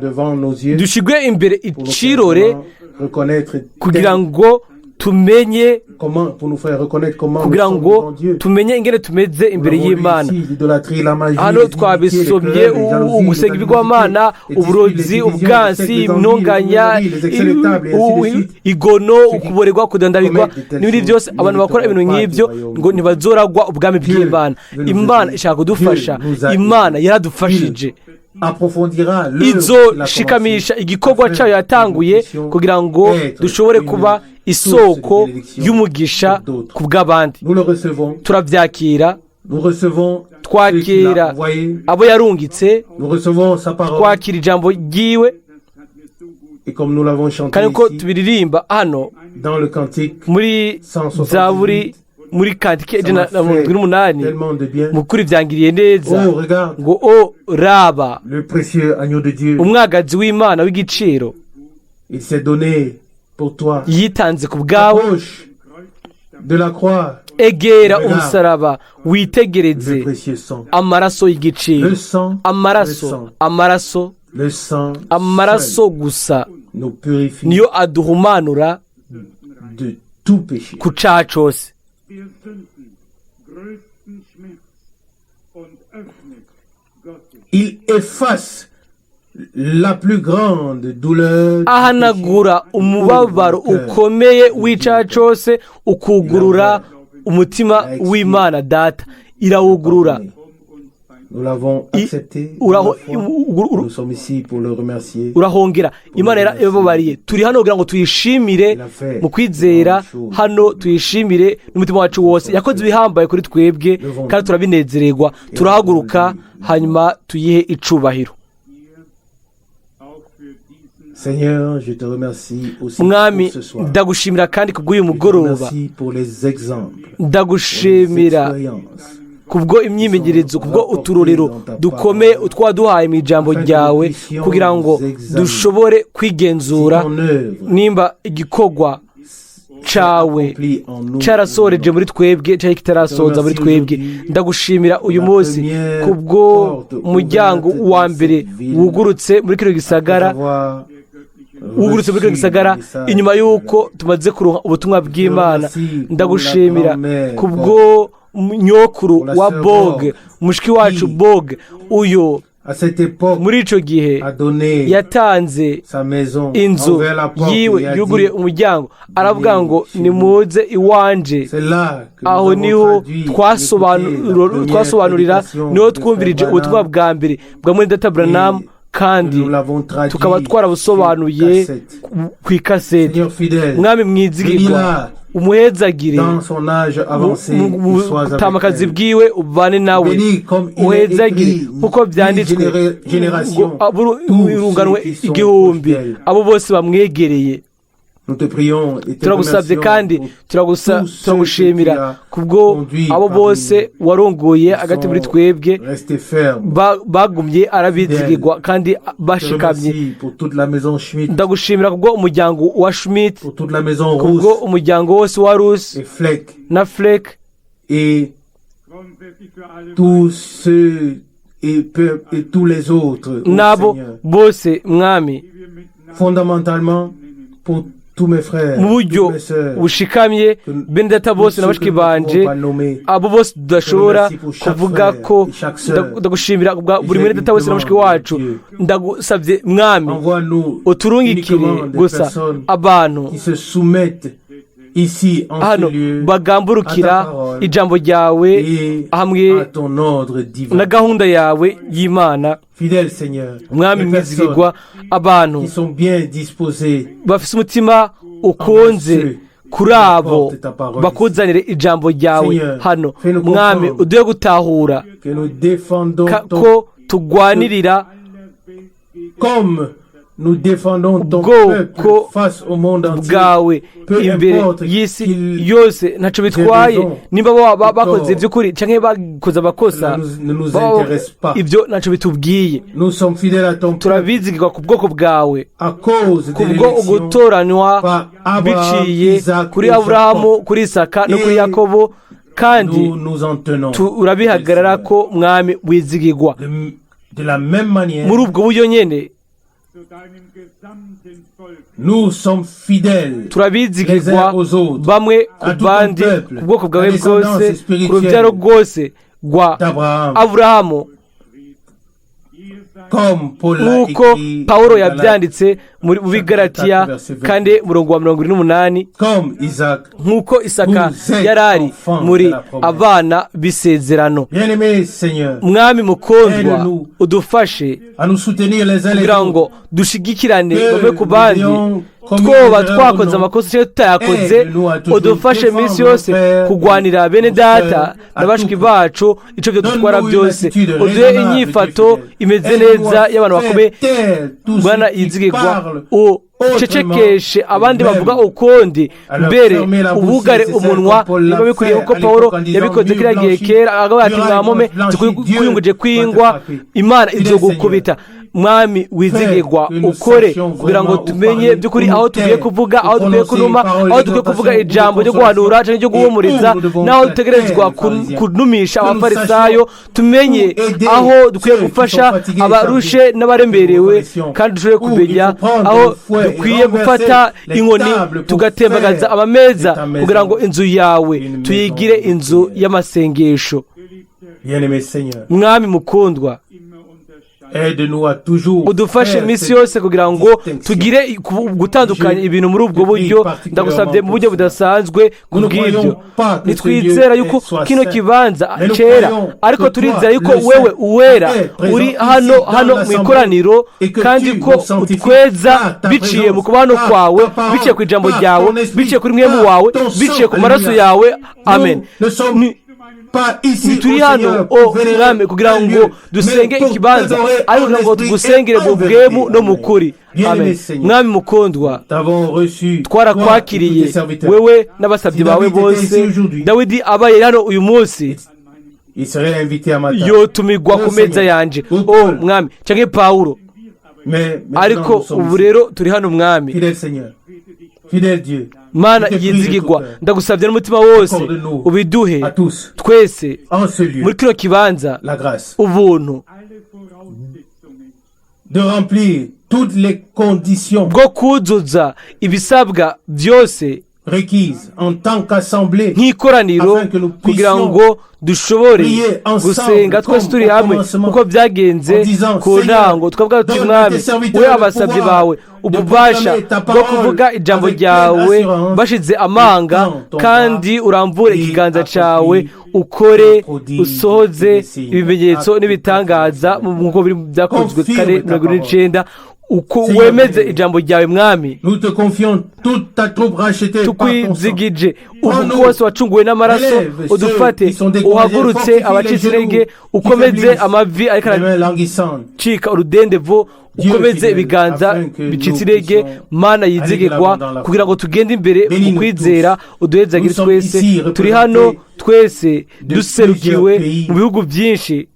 Speaker 2: dushigwe imbere icirore, kugira ngo tumenye, kugira ngo tumenye ingene tumeze imbere y'Imana. Hano twabisomye ugusenga ibigwamana, uburozi, ubwansi, intonganya, igono, ukuborerwa, kudandabirwa n'ibindi byose. Abantu bakora ibintu nk'ibyo ngo ntibazoragwa ubwami bw'Imana. Imana ishaka kudufasha, Imana yaradufashije, izoshikamisha igikorwa cyayo yatanguye kugira ngo dushobore kuba isoko y'umugisha ku bw'abandi. Turabyakira, twakira abo yarungitse, twakira ijambo ryiwe, kandi ko tubiririmba hano muri Zaburi, muri kantike 108, mukuri byangiriye neza ngo o raba umwagazi w'Imana w'igiciro yitanze ku bwawe. Egera umusaraba witegereze amaraso y'igiciro, amaraso gusa niyo aduhumanura ku cyaha cyose.
Speaker 1: Il efface la plus grande douleur,
Speaker 2: ahanagura umubabaro ukomeye w'icyaha cyose, ukugurura umutima w'Imana Data, irawugurura.
Speaker 1: Nous l'avons accepté, nous sommes ici pour le remercier.
Speaker 2: Urahongera, Imana yarababariye, turi hano kugira ngo tuyishimire mu kwizera, hano tuyishimire n'umutima wacu wose. Yakoze ibihambaye kuri twebwe kandi turabinezererwa. Turahaguruka hanyuma tuyihe icubahiro.
Speaker 1: Seigneur, je te remercie aussi
Speaker 2: Mwami,
Speaker 1: pour ce soir.
Speaker 2: ndagushimira kandi kubw'uyu mugoroba.
Speaker 1: Pour les exemples,
Speaker 2: ndagushimira kubwo imyimenyerezo, kubwo uturorero dukomeye utwaduhaye mu ijambo ryawe, kugira ngo dushobore kwigenzura nimba igikorwa cawe carasoreje muri twebwe cyangwa kitarasoza muri twebwe. Ndagushimira uyu munsi kubwo umuryango wa mbere wugurutse muri kino gisagara, inyuma y'uko tumaze kuronka ubutumwa bw'Imana. Ndagushimira kubwo nyokuru wa Boge, mushiki wacu Boge, uyo muri icyo gihe yatanze inzu yiwe yuguriye umuryango aravuga ngo nimuze iwanje. aho niho twasobanurira niho twumvirije ubutumwa bwa mbere bwa muri Data Branham kandi tukaba twarabusobanuye ku ikaseti. Mwami mwizigirwa umuhezagire mu butamakazi bwiwe ubane nawe uhezagire nk'uko byanditswe ngo irunganwe igihumbi abo bose bamwegereye. turagusabye kandi turagushimira kubwo abo bose warongoye hagati muri twebwe bagumye arabizigirwa kandi bashikamye. ndagushimira kubwo umuryango wa Schmidt, kubwo umuryango wose wa Rus na Fleck nabo bose mwami mu buryo bushikamye bene data bose na bashiki banje abo bose tudashobora kuvuga ko. ndagushimira buri mwene data wese na bashiki wacu. ndagusabye mwami uturungikire gusa abantu hano bagamburukira ijambo ryawe hamwe na gahunda yawe y'Imana. mwami mwizigirwa abantu bafite umutima ukunze kuri abo bakuzanire ijambo ryawe hano. mwami uduhe gutahura ko tugwanirira ubwoko bwawe imbere y'isi yose ntacyo bitwaye nimba bakoze iby'ukuri cyangwa bakoze amakosa ibyo ntacyo bitubwiye. turabizigirwa ku bwoko bwawe kubwo ugutoranywa biciye kuri Aburahamu, kuri Isaka no kuri Yakobo, kandi turabihagarara ko mwami wizigirwa muri ubwo buryo nyine. turabizigirwa bamwe ku bandi ku bwoko bwawe bwose, ku rubyaro rwose rwa Aburahamu, nk'uko Pawulo yabyanditse mu Bigalatiya kandi murongo wa 28, nk'uko Isaka yari ari muri abana b'isezerano. mwami mukundwa udufashe kugira ngo dushigikirane bamwe ku bandi, twoba twakoze amakosa cyangwa tutayakoze udufashe iminsi yose kugwanira bene data na bashiki bacu icyo byo dutwara byose. uduhe inyifato imeze neza y'abantu bakomeye. Bwana yizigirwa ucecekeshe abandi bavuga ukundi, mbere ubugare umunwa niba bikwiriye kuko Pawulo yabikoze kiriya gihe kera agavuga ati mwamome zikuyunguje kwingwa Imana izogukubita. mwami wizigirwa ukore kugira ngo tumenye by'ukuri aho tugiye kuvuga, aho tugiye kunuma, aho tugiye kuvuga ijambo ryo guhanura cyangwa ryo guhumuriza, n'aho dutegerezwa kunumisha abafarisayo. tumenye aho dukwiye gufasha abarushe n'abaremerewe, kandi dushobore kumenya aho dukwiye gufata inkoni tugatembagaza amameza kugira ngo inzu yawe tuyigire inzu y'amasengesho. mwami mukundwa udufashe iminsi yose kugira ngo tugire gutandukanya ibintu muri ubwo buryo. ndagusabye mu buryo budasanzwe kubw'ibyo. nitwizera yuko kino kibanza cyera, ariko turizera yuko wewe uwera uri hano mu ikoraniro, kandi ko utweza biciye mu kubano kwawe, biciye ku ijambo ryawe, biciye kuri mwemu wawe, biciye ku maraso yawe. amen. turi hano mwami kugira ngo dusenge ikibanza, ariko kugira ngo tugusengere mu bwemu no mu kuri. amen. mwami mukundwa twarakwakiriye wewe n'abasabyi bawe bose. Dawidi abaye hano uyu munsi yotumigwa ku meza yanje mwami, cyangwa Pawulo, ariko ubu rero turi hano mwami. Mana yizigirwa ndagusabye n'umutima wose ubiduhe twese muri kino kibanza ubuntu bwo kuzuza ibisabwa byose nk'ikoraniro kugira ngo dushobore gusenga twese turi hamwe uko byagenze ku ntango twavuga tuti mwami we abasabye bawe ububasha bwo kuvuga ijambo ryawe bashize amanga kandi urambure ikiganza cyawe ukore usohoze ibimenyetso n'ibitangaza nk'uko byakozwe kare 19 uko wemeze ijambo ryawe mwami tukwizigije ubu wose wacunguwe n'amaraso udufate uhagurutse abacitse intege ukomeze amavi ariko aracika urudendevo ukomeze ibiganza bicitse intege mana yizigirwa kugira ngo tugende imbere mu kwizera uduhezagire twese turi hano twese duserukiwe mu bihugu byinshi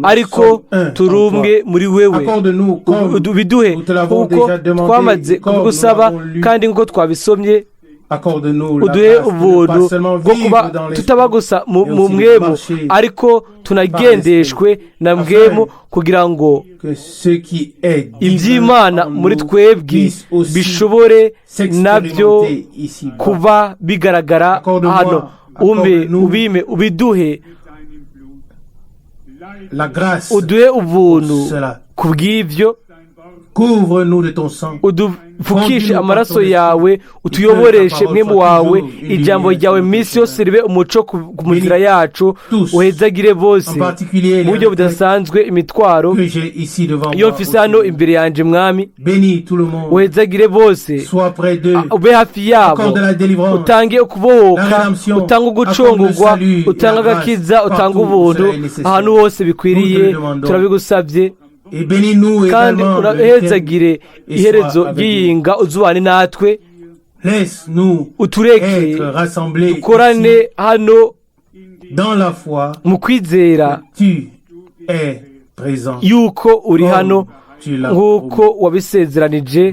Speaker 2: ariko turi umwe muri wewe biduhe kuko twamaze kubigusaba kandi nk'uko twabisomye uduhe ubuntu bwo kuba tutaba gusa mu mwemu ariko tunagendeshwe na mwemu kugira ngo iby'Imana muri twebwe bishobore nabyo kuba bigaragara hano ubime ubiduhe uduhe ubuntu ku bw'ibyo udupfukishe amaraso yawe utuyoboreshe mwemu wawe ijambo ryawe minsi yose ribe umuco ku nzira yacu uhezagire bose mu buryo budasanzwe imitwaro iyo mfise hano imbere yanjye mwami uhezagire bose ube hafi yabo utange ukubohoka utange ugucungurwa utange agakiza utange ubuntu ahantu hose bikwiriye turabigusabye kandi urahezagire iherezo ry'iyinga uzubane natwe utureke dukorane hano mu kwizera yuko uri hano nk'uko wabisezeranije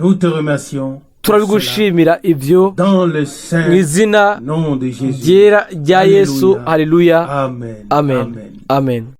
Speaker 2: turabigushimira ibyo mu izina ryera rya Yesu haleluya amen amen.